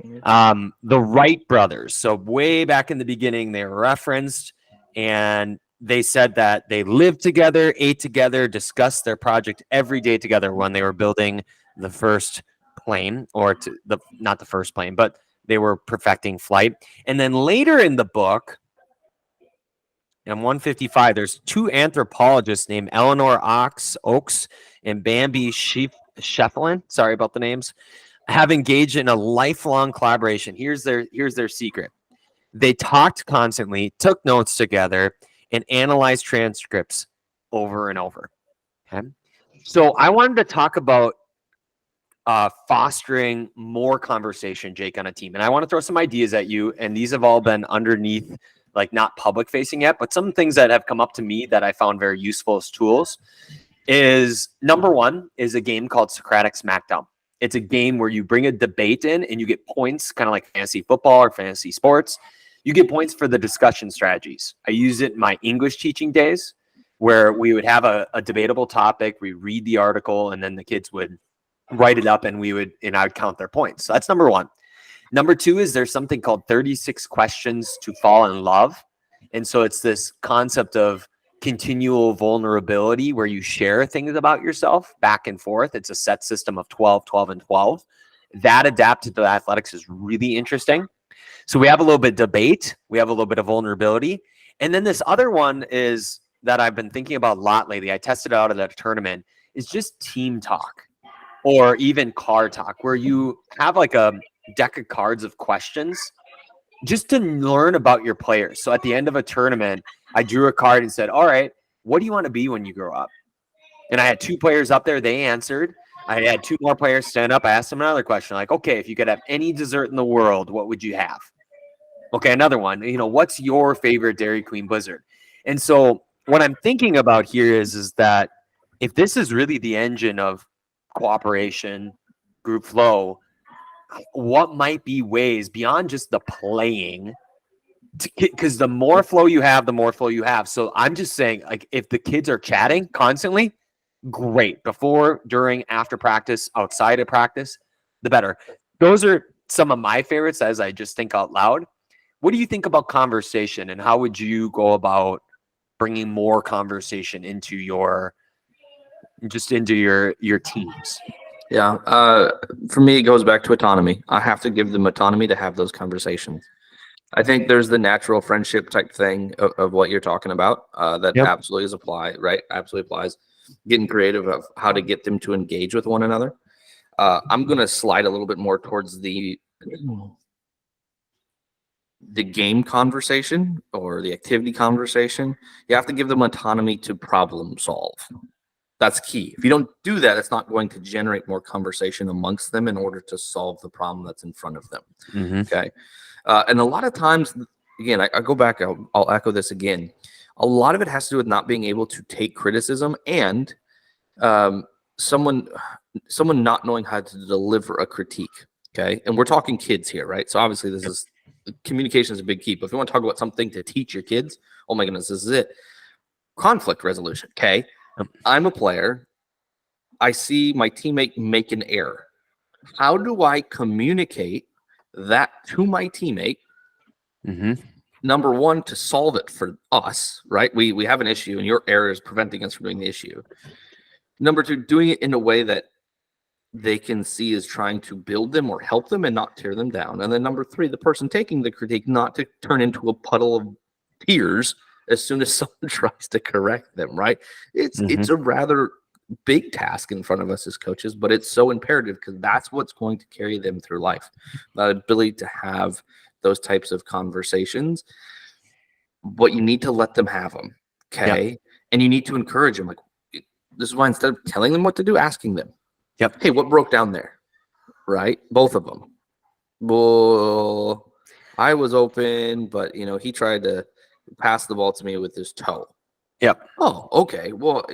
The Wright brothers, so way back in the beginning, they were referenced, and they said that they lived together, ate together, discussed their project every day together when they were building the first plane, not the first plane, but they were perfecting flight. And then later in the book, in 155, there's 2 anthropologists named Eleanor Oakes and Bambi Sheffelin. Sorry about the names. Have engaged in a lifelong collaboration. Here's their secret. They talked constantly, took notes together, and analyzed transcripts over and over. Okay. So I wanted to talk about fostering more conversation, Jake, on a team. And I want to throw some ideas at you. And these have all been underneath, like not public facing yet, but some things that have come up to me that I found very useful as tools is number 1 is a game called Socratic Smackdown. It's a game where you bring a debate in and you get points, kind of like fantasy football or fantasy sports. You get points for the discussion strategies. I use it in my English teaching days where we would have a debatable topic. We read the article and then the kids would write it up and I would count their points. So that's number 1. Number 2 is there's something called 36 questions to fall in love. And so it's this concept of continual vulnerability where you share things about yourself back and forth. It's a set system of 12, 12, and 12. That adapted to athletics is really interesting. So we have a little bit of debate. We have a little bit of vulnerability. And then this other one is that I've been thinking about a lot lately. I tested it out at a tournament. Is just team talk or even card talk where you have like a deck of cards of questions just to learn about your players. So at the end of a tournament, I drew a card and said, all right, what do you want to be when you grow up? And I had 2 players up there. They answered. I had 2 more players stand up. I asked them another question like, okay, if you could have any dessert in the world, what would you have? Okay, another one. What's your favorite Dairy Queen Blizzard? And so what I'm thinking about here is that if this is really the engine of cooperation, group flow, what might be ways beyond just the playing? Because the more flow you have, the more flow you have. So I'm just saying, like, if the kids are chatting constantly, great. Before, during, after practice, outside of practice, the better. Those are some of my favorites as I just think out loud. What do you think about conversation, and how would you go about bringing more conversation into your teams? Yeah. For me, it goes back to autonomy. I have to give them autonomy to have those conversations. I think there's the natural friendship type thing of what you're talking about. That Yep. absolutely is right? Absolutely applies. Getting creative of how to get them to engage with one another. I'm going to slide a little bit more towards the game conversation or the activity conversation. You have to give them autonomy to problem solve. That's key. If you don't do that, it's not going to generate more conversation amongst them in order to solve the problem that's in front of them. Mm-hmm. Okay. And a lot of times, again, I go back, I'll echo this again. A lot of it has to do with not being able to take criticism and someone not knowing how to deliver a critique. Okay. And we're talking kids here, right? So obviously this is communication is a big key. But if you want to talk about something to teach your kids, oh my goodness, this is it. Conflict resolution. Okay. I'm a player. I see my teammate make an error. How do I communicate that to my teammate? Mm-hmm. Number one, to solve it for us, right? We have an issue and your error is preventing us from doing the issue. Number two, doing it in a way that they can see is trying to build them or help them and not tear them down. And then number three, the person taking the critique not to turn into a puddle of tears as soon as someone tries to correct them, right? It's a rather big task in front of us as coaches, but it's so imperative because that's what's going to carry them through life. The ability to have those types of conversations, but you need to let them have them, okay? Yep. And you need to encourage them. Like, this is why instead of telling them what to do, asking them, yep, hey, what broke down there, right? Both of them. Well, I was open, but, he tried to pass the ball to me with his toe. Yep. Oh, okay. Well,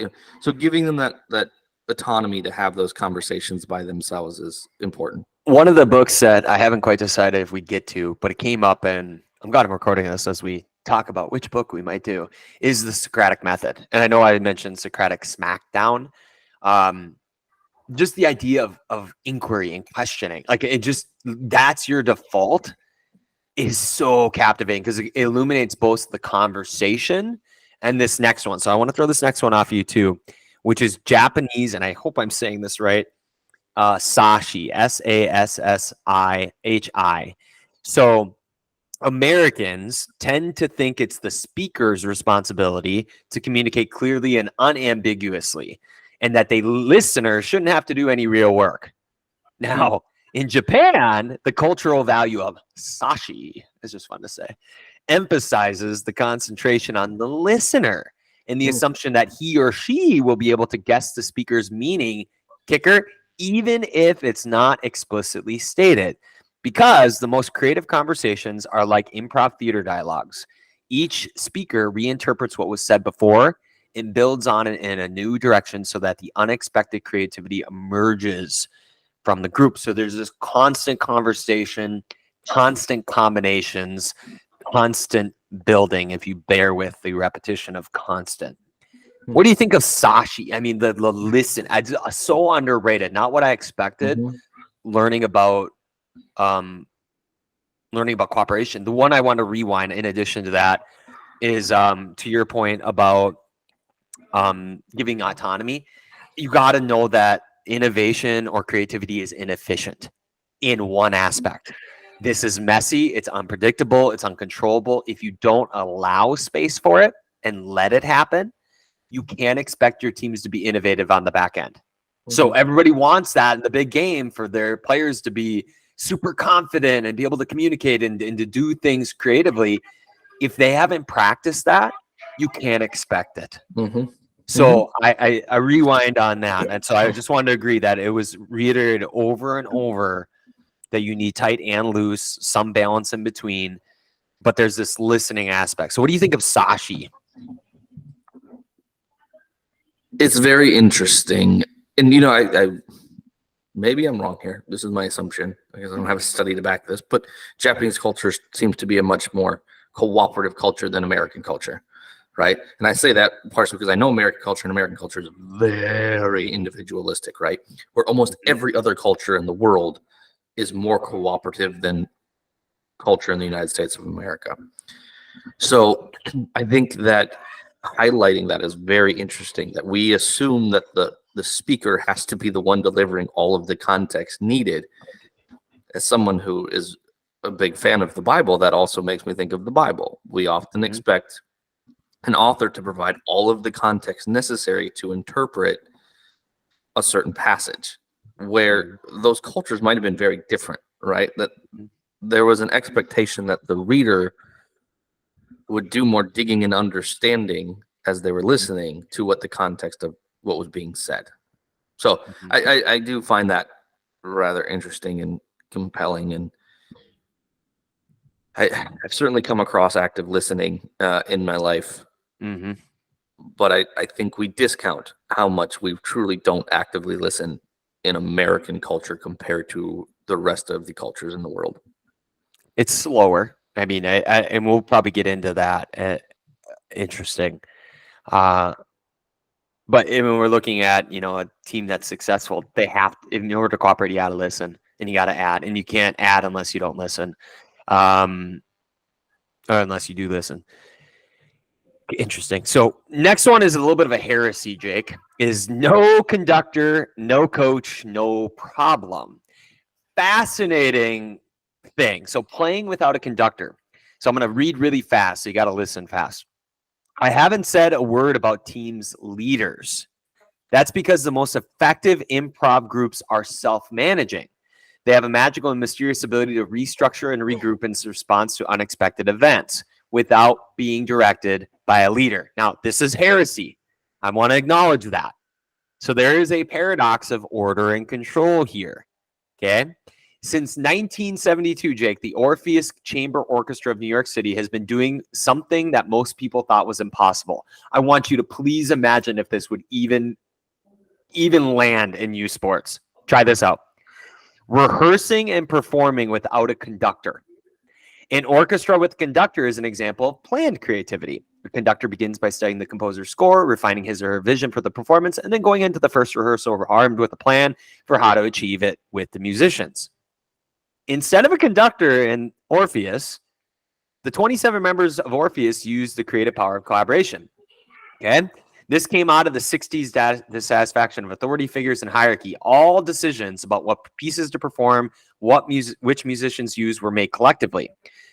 so giving them that autonomy to have those conversations by themselves is important. One of the books that I haven't quite decided if we get to, but it came up, and I'm glad I'm recording this as we talk about which book we might do, is the Socratic method. And I know I mentioned Socratic Smackdown. Just the idea of inquiry and questioning, like that's your default, is so captivating because it illuminates both the conversation and this next one. So I want to throw this next one off you too, which is Japanese, and I hope I'm saying this right. Sasshi, Sasshi. So Americans tend to think it's the speaker's responsibility to communicate clearly and unambiguously, and that the listener shouldn't have to do any real work. Now, in Japan, the cultural value of sasshi, is just fun to say, emphasizes the concentration on the listener and the assumption that he or she will be able to guess the speaker's meaning, kicker, even if it's not explicitly stated. Because the most creative conversations are like improv theater dialogues. Each speaker reinterprets what was said before and builds on it in a new direction so that the unexpected creativity emerges from the group. So there's this constant conversation, constant combinations, constant building, if you bear with the repetition of constant. What do you think of Sasshi? I mean, the listen, so underrated. Not what I expected. Learning about cooperation. The one I want to rewind in addition to that is to your point about giving autonomy. You got to know that innovation or creativity is inefficient in one aspect. This is messy, it's unpredictable, it's uncontrollable. If you don't allow space for it and let it happen, you can't expect your teams to be innovative on the back end. So everybody wants that in the big game for their players to be super confident and be able to communicate and to do things creatively. If they haven't practiced that, you can't expect it. So I rewind on that. And so I just wanted to agree that it was reiterated over and over that you need tight and loose, some balance in between, but there's this listening aspect. So what do you think of Sasshi? It's very interesting. And, I maybe I'm wrong here. This is my assumption because I don't have a study to back this, but Japanese culture seems to be a much more cooperative culture than American culture, right? And I say that partially because I know American culture, and American culture is very individualistic, right? Where almost every other culture in the world is more cooperative than culture in the United States of America. So I think that highlighting that is very interesting, that we assume that the speaker has to be the one delivering all of the context needed. As someone who is a big fan of the Bible, that also makes me think of the Bible. We often expect an author to provide all of the context necessary to interpret a certain passage, where those cultures might have been very different, right? That there was an expectation that the reader would do more digging and understanding as they were listening to what the context of what was being said. So I do find that rather interesting and compelling. And I've certainly come across active listening in my life. But I think we discount how much we truly don't actively listen in American culture compared to the rest of the cultures in the world. It's slower. I mean, and we'll probably get into that. Interesting. But when we're looking at, a team that's successful, they have, in order to cooperate, you got to listen and you got to add, and you can't add unless you don't listen, or unless you do listen. Interesting. So next one is a little bit of a heresy, Jake, is no conductor, no coach, no problem. Fascinating thing. So playing without a conductor. So I'm going to read really fast. So you got to listen fast. I haven't said a word about teams leaders. That's because the most effective improv groups are self-managing. They have a magical and mysterious ability to restructure and regroup in response to unexpected events without being directed by a leader. Now, this is heresy. I want to acknowledge that. So there is a paradox of order and control here. Okay. Since 1972, Jake, the Orpheus Chamber Orchestra of New York City has been doing something that most people thought was impossible. I want you to please imagine if this would even land in youth sports. Try this out. Rehearsing and performing without a conductor. An orchestra with a conductor is an example of planned creativity. The conductor begins by studying the composer's score, refining his or her vision for the performance, and then going into the first rehearsal armed with a plan for how to achieve it with the musicians. Instead of a conductor in Orpheus, the 27 members of Orpheus used the creative power of collaboration. Okay? This came out of the 60s dissatisfaction of authority figures and hierarchy. All decisions about what pieces to perform, which musicians use were made collectively.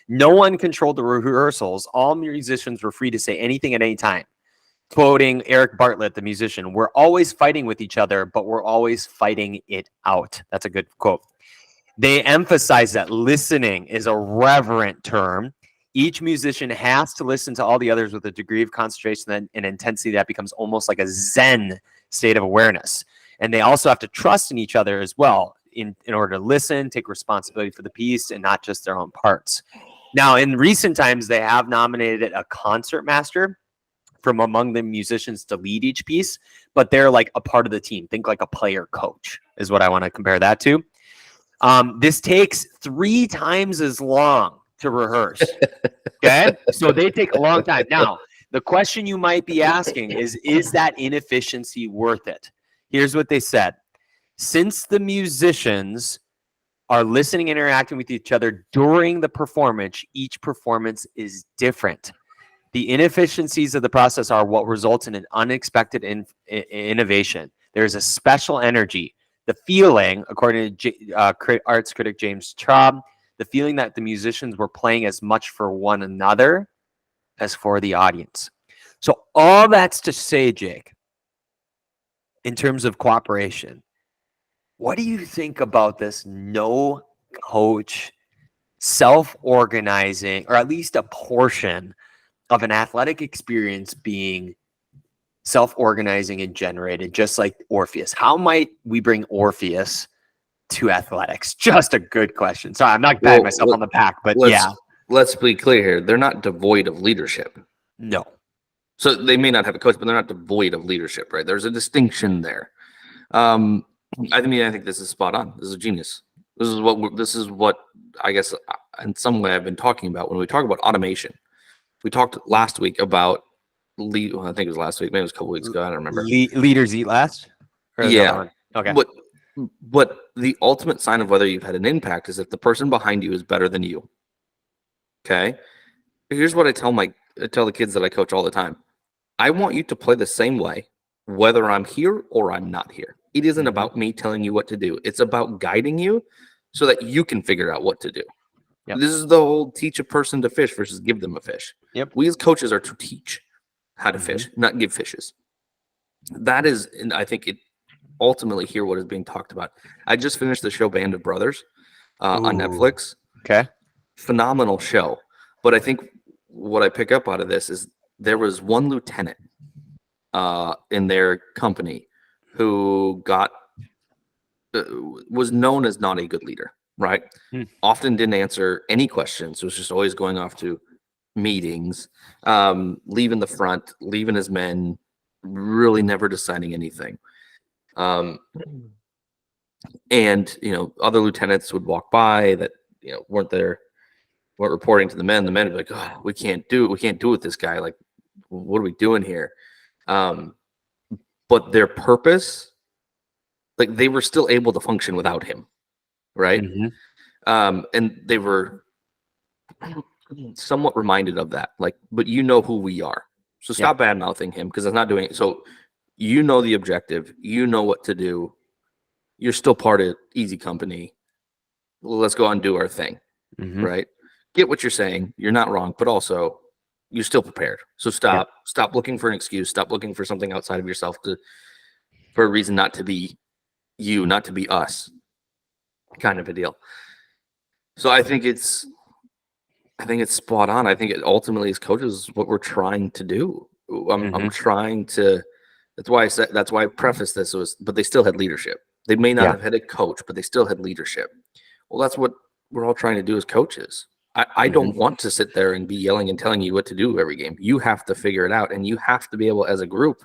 No one controlled the rehearsals. All musicians were free to say anything at any time. Quoting Eric Bartlett, the musician, "We're always fighting with each other, but we're always fighting it out." That's a good quote. They emphasize that listening is a reverent term. Each musician has to listen to all the others with a degree of concentration and intensity that becomes almost like a Zen state of awareness. And they also have to trust in each other as well in order to listen, take responsibility for the piece, and not just their own parts. Now, in recent times, they have nominated a concert master from among the musicians to lead each piece, but they're like a part of the team. Think like a player coach is what I want to compare that to. This takes 3 times as long to rehearse. Okay, so they take a long time. Now, the question you might be asking is that inefficiency worth it? Here's what they said. Since the musicians are listening and interacting with each other during the performance, each performance is different. The inefficiencies of the process are what results in an unexpected innovation. There's a special energy. The feeling, according to arts critic James Traub, the feeling that the musicians were playing as much for one another as for the audience. So all that's to say, Jake, in terms of cooperation, what do you think about this no coach, self-organizing, or at least a portion of an athletic experience being self-organizing and generated, just like Orpheus? How might we bring Orpheus to athletics? Just a good question. Sorry, I'm not patting myself on the back, but let's be clear here. They're not devoid of leadership. No. So they may not have a coach, but they're not devoid of leadership, right? There's a distinction there. I think this is spot on. This is genius. This is what I guess in some way I've been talking about when we talk about automation. We talked last week about I think it was last week, maybe it was a couple weeks ago. I don't remember. Leaders eat last. Or Yeah. one? Okay. But the ultimate sign of whether you've had an impact is if the person behind you is better than you. Okay. Here's what I tell the kids that I coach all the time. I want you to play the same way, whether I'm here or I'm not here. It isn't about me telling you what to do. It's about guiding you so that you can figure out what to do. Yep. This is the whole teach a person to fish versus give them a fish. Yep. We as coaches are to teach how to fish, not give fishes. That is, and I think it ultimately here what is being talked about. I just finished the show Band of Brothers on Netflix. Okay. Phenomenal show. But I think what I pick up out of this is there was one lieutenant in their company who was known as not a good leader, right? Often didn't answer any questions. Was just always going off to meetings, leaving the front, leaving his men, really never deciding anything. And other lieutenants would walk by that weren't reporting to the men. The men would be like, oh, we can't do it with this guy. Like, what are we doing here? But their purpose, like they were still able to function without him, right? And they were somewhat reminded of that, like, but who we are, so stop bad mouthing him because it's not doing it. So the objective, what to do. You're still part of Easy Company. Well, let's go out and do our thing, right? Get what you're saying. You're not wrong, but also you're still prepared. So stop looking for an excuse. Stop looking for something outside of yourself for a reason not to be you, not to be us, kind of a deal. So I think it's spot on. I think it ultimately as coaches is what we're trying to do. I'm trying to. That's why I prefaced this but they still had leadership. They may not have had a coach, but they still had leadership. Well, that's what we're all trying to do as coaches. I don't want to sit there and be yelling and telling you what to do every game. You have to figure it out, and you have to be able, as a group,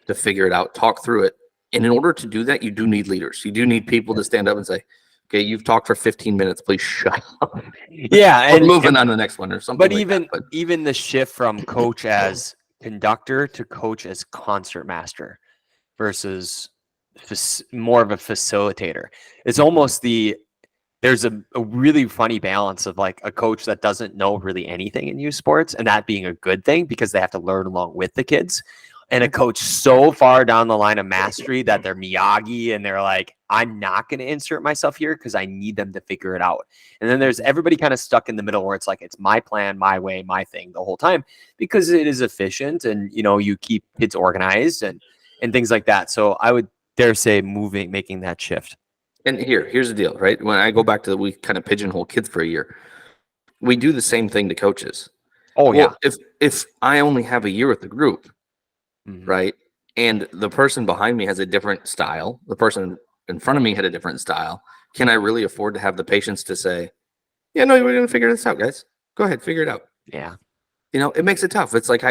to figure it out, talk through it. And in order to do that, you do need leaders. You do need people to stand up and say, okay, you've talked for 15 minutes. Please shut up. Yeah. And moving on to the next one or something. But even the shift from coach as conductor to coach as concert master versus more of a facilitator. It's almost there's a really funny balance of like a coach that doesn't know really anything in youth sports, and that being a good thing because they have to learn along with the kids, and a coach so far down the line of mastery that they're Miyagi and they're like, I'm not going to insert myself here because I need them to figure it out. And then there's everybody kind of stuck in the middle where it's like, it's my plan, my way, my thing the whole time because it is efficient and, you keep kids organized and things like that. So I would dare say making that shift. And here's the deal, right? When I go back to we kind of pigeonhole kids for a year, we do the same thing to coaches. Oh, well, yeah. If I only have a year with the group, right, and the person behind me has a different style, the person in front of me had a different style, can I really afford to have the patience to say, yeah, no, we're going to figure this out, guys. Go ahead, figure it out. Yeah. It makes it tough. It's like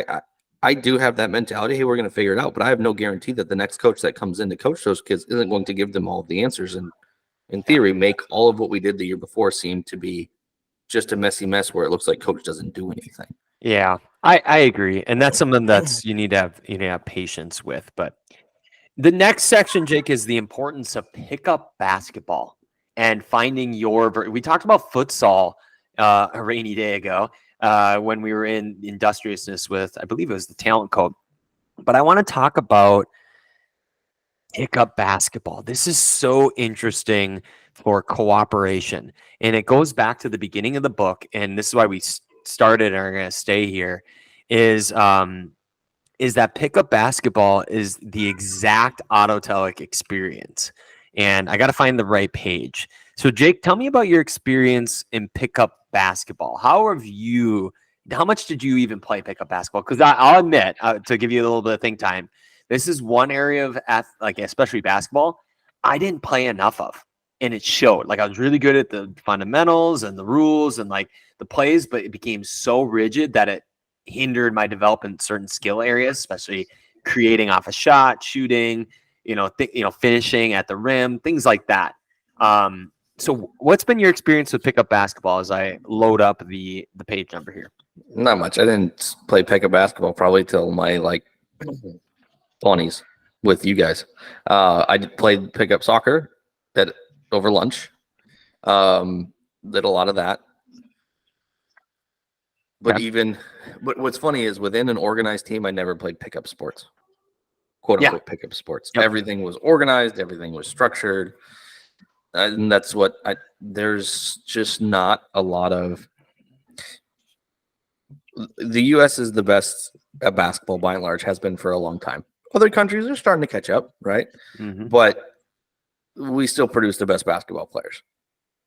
I do have that mentality. Hey, we're going to figure it out, but I have no guarantee that the next coach that comes in to coach those kids isn't going to give them all of the answers and, in theory, make all of what we did the year before seem to be just a messy mess where it looks like coach doesn't do anything. Yeah, I agree, and that's something that's you need to have patience with. But the next section, Jake, is the importance of pickup basketball and finding we talked about futsal a rainy day ago when we were in industriousness with, I believe it was the talent code. But I want to talk about pickup basketball. This is so interesting for cooperation, and it goes back to the beginning of the book. And this is why we started and are going to stay here. Is that pickup basketball is the exact autotelic experience. And I got to find the right page. So Jake, tell me about your experience in pickup basketball. How much did you even play pickup basketball? Because I'll admit, to give you a little bit of think time, this is one area of especially basketball, I didn't play enough of. And it showed. Like I was really good at the fundamentals and the rules and like the plays, but it became so rigid that hindered my development in certain skill areas, especially creating off a shot, shooting, finishing at the rim, things like that. So what's been your experience with pickup basketball as I load up the page number here? Not much. I didn't play pickup basketball probably till my 20s with you guys. I played pickup soccer over lunch. Did a lot of that. But but what's funny is within an organized team, I never played pickup sports, quote unquote pickup sports. Yep. Everything was organized, everything was structured. And that's what there's just not a lot of. The U.S. is the best at basketball by and large, has been for a long time. Other countries are starting to catch up, right? Mm-hmm. But we still produce the best basketball players.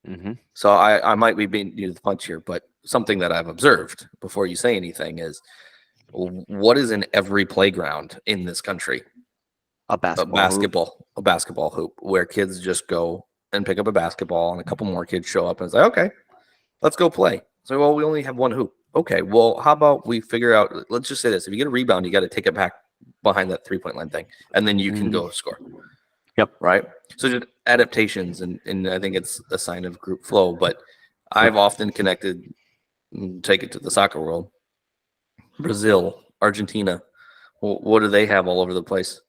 Mm-hmm. So I might be being you the punch here, but something that I've observed before you say anything is what is in every playground in this country? A basketball hoop where kids just go and pick up a basketball and a couple more kids show up and it's like, okay, let's go play. So, well, we only have one hoop. Okay, well, how about we figure out, let's just say this. If you get a rebound, you got to take it back behind that 3-point line thing, and then you can go score. Yep. Right? So just adaptations, and I think it's a sign of group flow. But I've often connected, take it to the soccer world, Brazil, Argentina. Well, what do they have all over the place?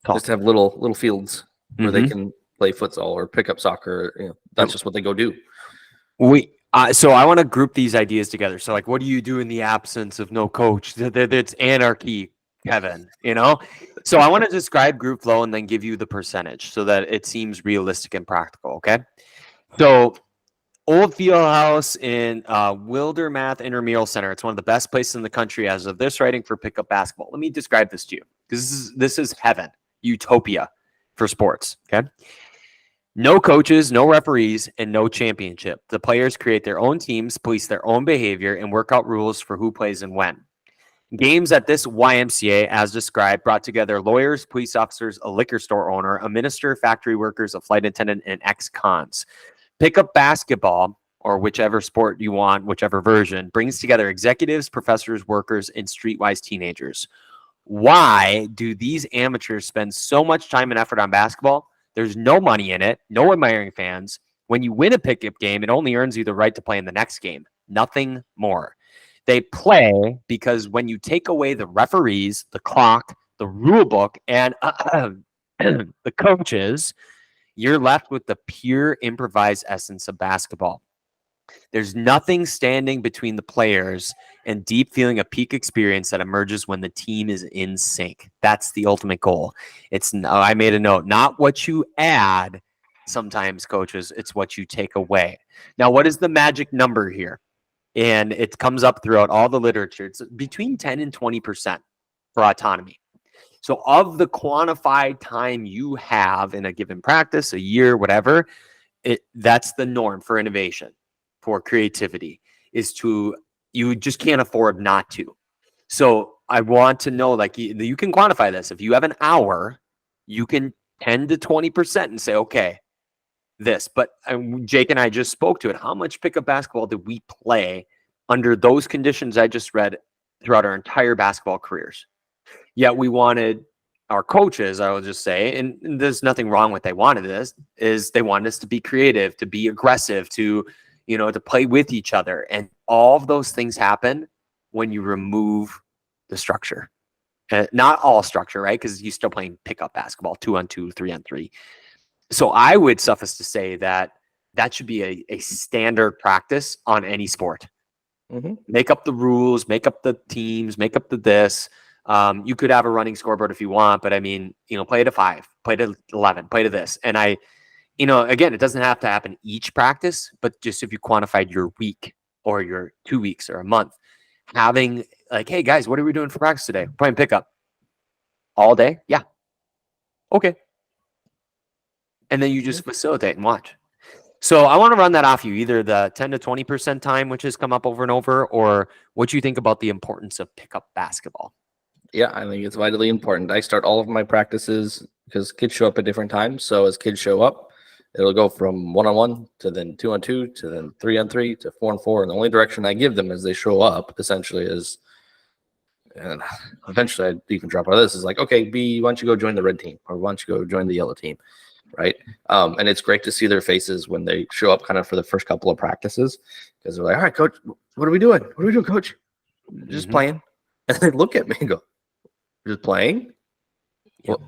Just have little fields where they can play futsal or pick up soccer. That's just what they go do. So I want to group these ideas together. So what do you do in the absence of no coach? It's anarchy, Kevin, So I want to describe group flow and then give you the percentage so that it seems realistic and practical, okay? So Old Fieldhouse in Wildermath Intramural Center. It's one of the best places in the country as of this writing for pickup basketball. Let me describe this to you because this is heaven, utopia for sports, okay? No coaches, no referees, and no championship. The players create their own teams, police their own behavior, and work out rules for who plays and when. Games at this YMCA, as described, brought together lawyers, police officers, a liquor store owner, a minister, factory workers, a flight attendant, and ex-cons. Pickup basketball, or whichever sport you want, whichever version, brings together executives, professors, workers, and streetwise teenagers. Why do these amateurs spend so much time and effort on basketball? There's no money in it, no admiring fans. When you win a pickup game, it only earns you the right to play in the next game. Nothing more. They play because when you take away the referees, the clock, the rule book, and the coaches, you're left with the pure improvised essence of basketball. There's nothing standing between the players and deep feeling of peak experience that emerges when the team is in sync. That's the ultimate goal. I made a note, not what you add sometimes, coaches, it's what you take away. Now, what is the magic number here? And it comes up throughout all the literature. It's between 10 and 20% for autonomy. So of the quantified time you have in a given practice, a year, whatever, that's the norm for innovation, for creativity, you just can't afford not to. So I want to know, you can quantify this. If you have an hour, you can 10 to 20% and say, okay, this. But Jake and I just spoke to it. How much pickup basketball did we play under those conditions I just read throughout our entire basketball careers? Yet we wanted our coaches, I will just say, and there's nothing wrong with they wanted this, is they wanted us to be creative, to be aggressive, to play with each other. And all of those things happen when you remove the structure. Not all structure, right? Because you're still playing pickup basketball, 2-on-2, 3-on-3. So I would suffice to say that should be a standard practice on any sport. Mm-hmm. Make up the rules, make up the teams, make up the this. You could have a running scoreboard if you want, but play to 5, play to 11, play to this. And again, it doesn't have to happen each practice, but just if you quantified your week or your 2 weeks or a month, having hey guys, what are we doing for practice today? We're playing pickup all day. Yeah. Okay. And then you just facilitate and watch. So I want to run that off you, either the 10 to 20% time, which has come up over and over, or what you think about the importance of pickup basketball. Yeah, I think it's vitally important. I start all of my practices because kids show up at different times. So as kids show up, it'll go from 1-on-1 to then 2-on-2 to then 3-on-3 to 4-on-4. And the only direction I give them as they show up essentially is And eventually I'd even drop out of this. Is like, okay, B, why don't you go join the red team, or why don't you go join the yellow team, right? And it's great to see their faces when they show up kind of for the first couple of practices, because they're like, all right, coach, what are we doing? What are we doing, coach? Just playing. And they look at me and go, just playing? Well,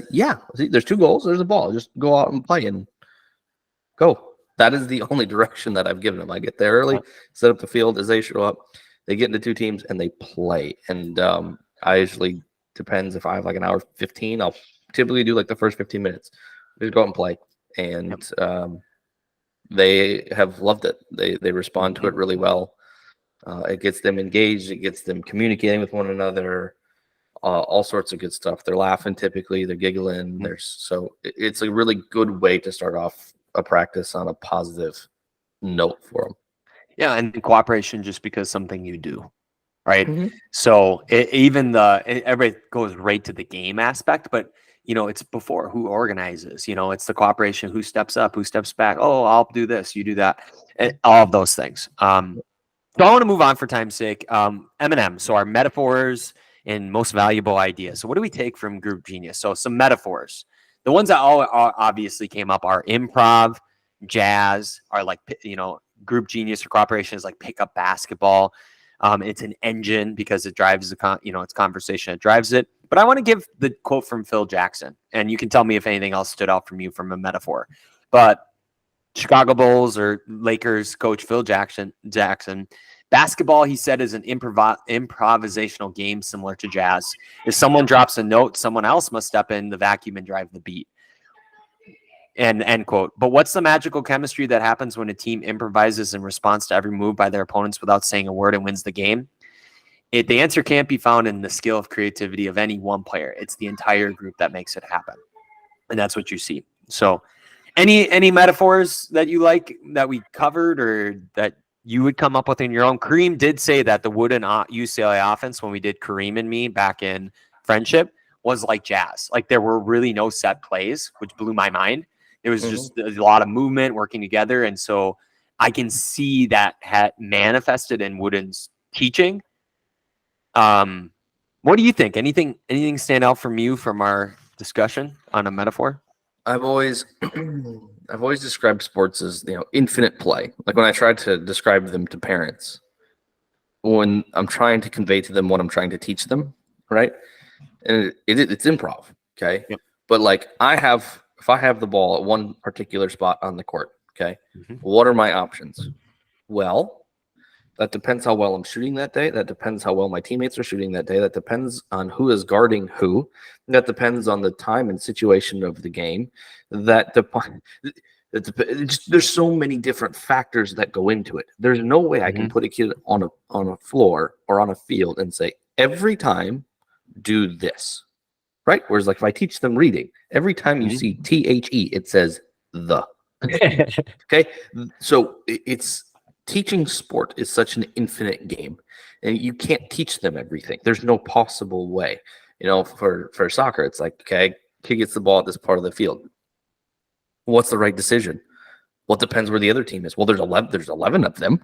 yeah. See, there's 2 goals. There's a ball. Just go out and play and go. That is the only direction that I've given them. I get there early, set up the field. As they show up, they get into 2 teams and they play. And I usually, depends if I have like an hour 15, I'll typically do like the first 15 minutes. Just go out and play. And they have loved it. They respond to it really well. It gets them engaged. It gets them communicating with one another. All sorts of good stuff. They're laughing typically. They're giggling. It's a really good way to start off a practice on a positive note for them. Yeah, and cooperation just because something you do, right? So everybody goes right to the game aspect, but it's before who organizes. It's the cooperation, who steps up, who steps back. Oh, I'll do this, you do that, and all of those things. So I want to move on for time's sake. M&M, so our metaphors and most valuable ideas. So what do we take from Group Genius? So some metaphors. The ones that all obviously came up are improv, jazz, are like, Group Genius or cooperation is like pickup basketball. It's an engine because it drives it's conversation that drives it. But I want to give the quote from Phil Jackson, and you can tell me if anything else stood out from you from a metaphor. But Chicago Bulls or Lakers coach Phil Jackson, basketball, he said, is an improvisational game similar to jazz. If someone drops a note, someone else must step in the vacuum and drive the beat. And end quote. But what's the magical chemistry that happens when a team improvises in response to every move by their opponents without saying a word and wins the game? The answer can't be found in the skill of creativity of any one player. It's the entire group that makes it happen. And that's what you see. So any metaphors that you like that we covered or that you would come up with in your own? Kareem did say that the Wooden UCLA offense, when we did Kareem and me back in Friendship, was like jazz. Like there were really no set plays, which blew my mind. It was just a lot of movement working together. And so I can see that had manifested in Wooden's teaching. What do you think? Anything stand out from you from our discussion on a metaphor? I've always described sports as infinite play. Like when I tried to describe them to parents, when I'm trying to convey to them what I'm trying to teach them, right? And it's improv, okay? Yep. But like if I have the ball at one particular spot on the court, okay, what are my options? Well, that depends how well I'm shooting that day. That depends how well my teammates are shooting that day. That depends on who is guarding who. That depends on the time and situation of the game. There's so many different factors that go into it. There's no way I can put a kid on a floor or on a field and say, every time do this, right? Whereas like if I teach them reading, every time you see THE, it says the. Okay, so it's teaching sport is such an infinite game, and you can't teach them everything. There's no possible way. For soccer, it's like, okay, kid gets the ball at this part of the field. What's the right decision? Well, it depends where the other team is. Well, there's 11 of them.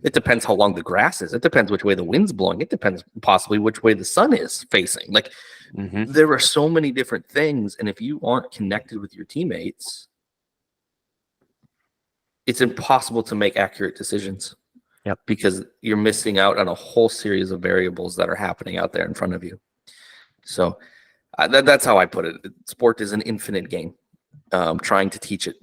It depends how long the grass is. It depends which way the wind's blowing. It depends possibly which way the sun is facing. Like there are so many different things, and if you aren't connected with your teammates, it's impossible to make accurate decisions. Yep. Because you're missing out on a whole series of variables that are happening out there in front of you. So that's how I put it. Sport is an infinite game. Trying to teach it,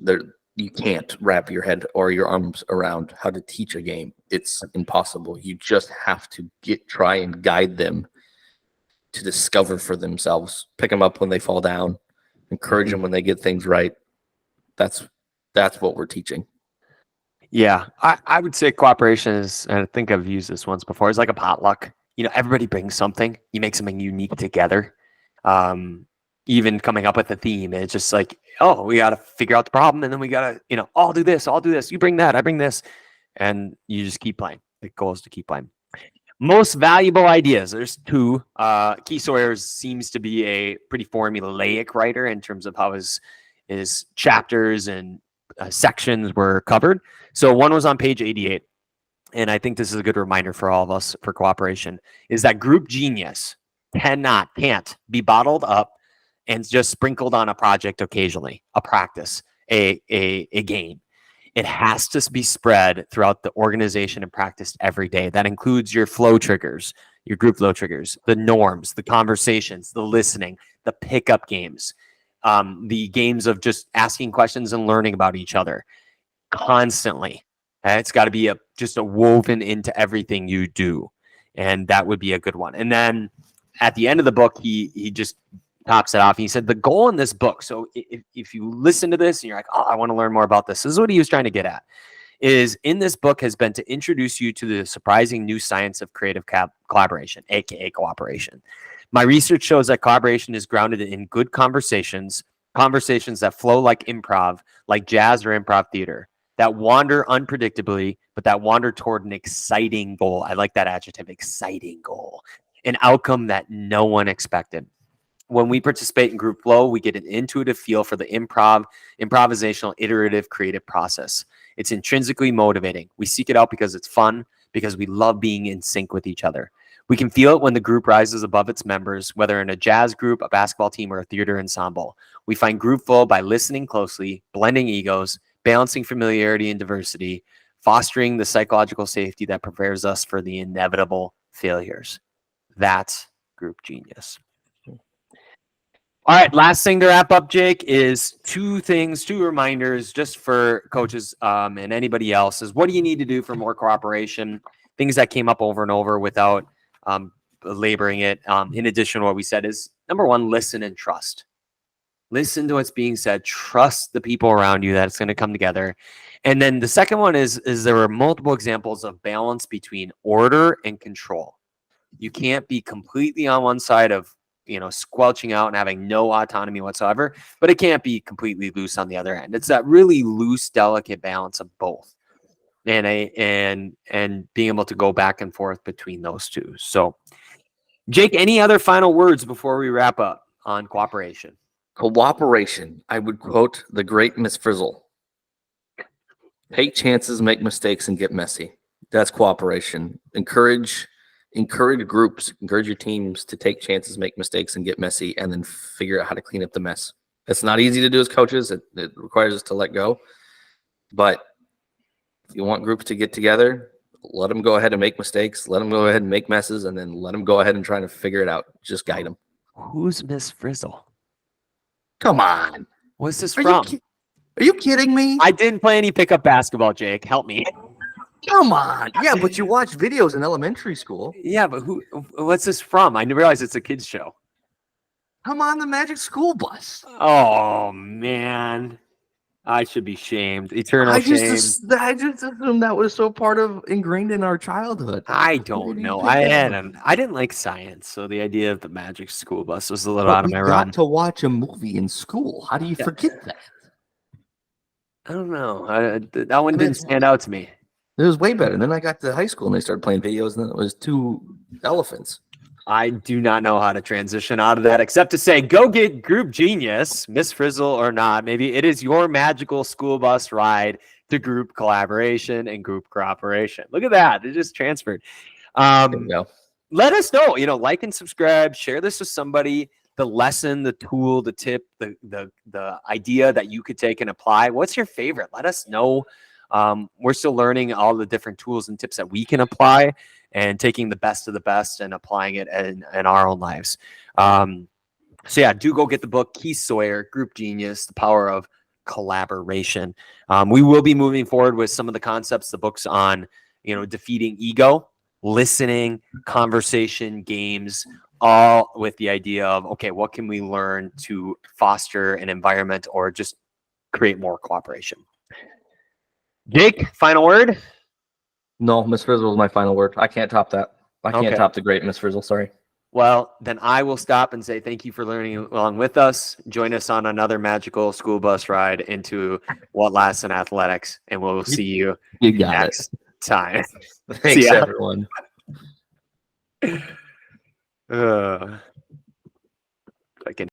you can't wrap your head or your arms around how to teach a game. It's impossible. You just have to try and guide them to discover for themselves. Pick them up when they fall down. Encourage them when they get things right. That's what we're teaching. Yeah, I would say cooperation is, and I think I've used this once before, it's like a potluck. Everybody brings something. You make something unique together. Even coming up with a theme, it's just like, oh, we got to figure out the problem, and then we got to, I'll do this, you bring that, I bring this, and you just keep playing. The goal is to keep playing. Most valuable ideas. There's 2. Sawyer seems to be a pretty formulaic writer in terms of how his chapters and sections were covered. So one was on page 88. and I think this is a good reminder for all of us for cooperation, is that group genius can't be bottled up and just sprinkled on a project occasionally, a practice, a game. It has to be spread throughout the organization and practiced every day. That includes your flow triggers, your group flow triggers, the norms, the conversations, the listening, the pickup games, the games of just asking questions and learning about each other constantly. It's got to be just a woven into everything you do, and that would be a good one. And then at the end of the book, he just tops it off. He said the goal in this book. So if you listen to this and you're like, oh, I want to learn more about this. This is what he was trying to get at. Is in this book has been to introduce you to the surprising new science of creative collaboration, aka cooperation. My research shows that collaboration is grounded in good conversations that flow like improv, like jazz or improv theater, that wander unpredictably, but that wander toward an exciting goal. I like that adjective, exciting goal, an outcome that no one expected. When we participate in group flow, we get an intuitive feel for the improvisational, iterative, creative process. It's intrinsically motivating. We seek it out because it's fun, because we love being in sync with each other. We can feel it when the group rises above its members, whether in a jazz group, a basketball team, or a theater ensemble. We find group flow by listening closely, blending egos, balancing familiarity and diversity, fostering the psychological safety that prepares us for the inevitable failures. That's group genius. All right, last thing to wrap up, Jake, is two reminders just for coaches and anybody else is what do you need to do for more cooperation? Things that came up over and over without laboring it. In addition to what we said is, number one, listen and trust. Listen to what's being said. Trust the people around you that it's going to come together. And then the second one is there are multiple examples of balance between order and control. You can't be completely on one side of squelching out and having no autonomy whatsoever, but it can't be completely loose on the other end. It's that really loose, delicate balance of both, and being able to go back and forth between those two. So, Jake, any other final words before we wrap up on cooperation? Cooperation. I would quote the great Miss Frizzle. Take chances, make mistakes, and get messy. That's cooperation. Encourage groups, encourage your teams to take chances, make mistakes, and get messy, and then figure out how to clean up the mess. It's not easy to do as coaches. It requires us to let go. But if you want groups to get together, let them go ahead and make mistakes. Let them go ahead and make messes, and then let them go ahead and try to figure it out. Just guide them. Who's Miss Frizzle? Come on. What's this Are from? Are you kidding me? I didn't play any pickup basketball, Jake. Help me. Come on. Yeah, but you watch videos in elementary school. Yeah, but what's this from? I didn't realize it's a kid's show. Come on, the Magic School Bus. Oh, man. I should be shamed. Eternal shame. I just assumed that was so ingrained in our childhood. I don't know. I didn't like science, so the idea of the Magic School Bus was a little out of my realm. Got to watch a movie in school. How do you forget that? I don't know. That one didn't stand out to me. It was way better. And then I got to high school and they started playing videos, and then it was two elephants. I do not know how to transition out of that except to say, go get Group Genius, Miss Frizzle or not. Maybe it is your magical school bus ride to group collaboration and group cooperation. Look at that. It just transferred. Let us know, like and subscribe, share this with somebody, the lesson, the tool, the tip, the idea that you could take and apply. What's your favorite? Let us know. We're still learning all the different tools and tips that we can apply and taking the best of the best and applying it in our own lives. So yeah, do go get the book, Sawyer, Group Genius, The Power of Collaboration. We will be moving forward with some of the concepts, the books on, defeating ego, listening, conversation, games, all with the idea of, okay, what can we learn to foster an environment or just create more cooperation? Jake, final word? No, Miss Frizzle was my final word. I can't top that. I can't top the great Miss Frizzle. Sorry. Well, then I will stop and say thank you for learning along with us. Join us on another magical school bus ride into what lasts in athletics, and we'll see you next time. Thanks, everyone. I can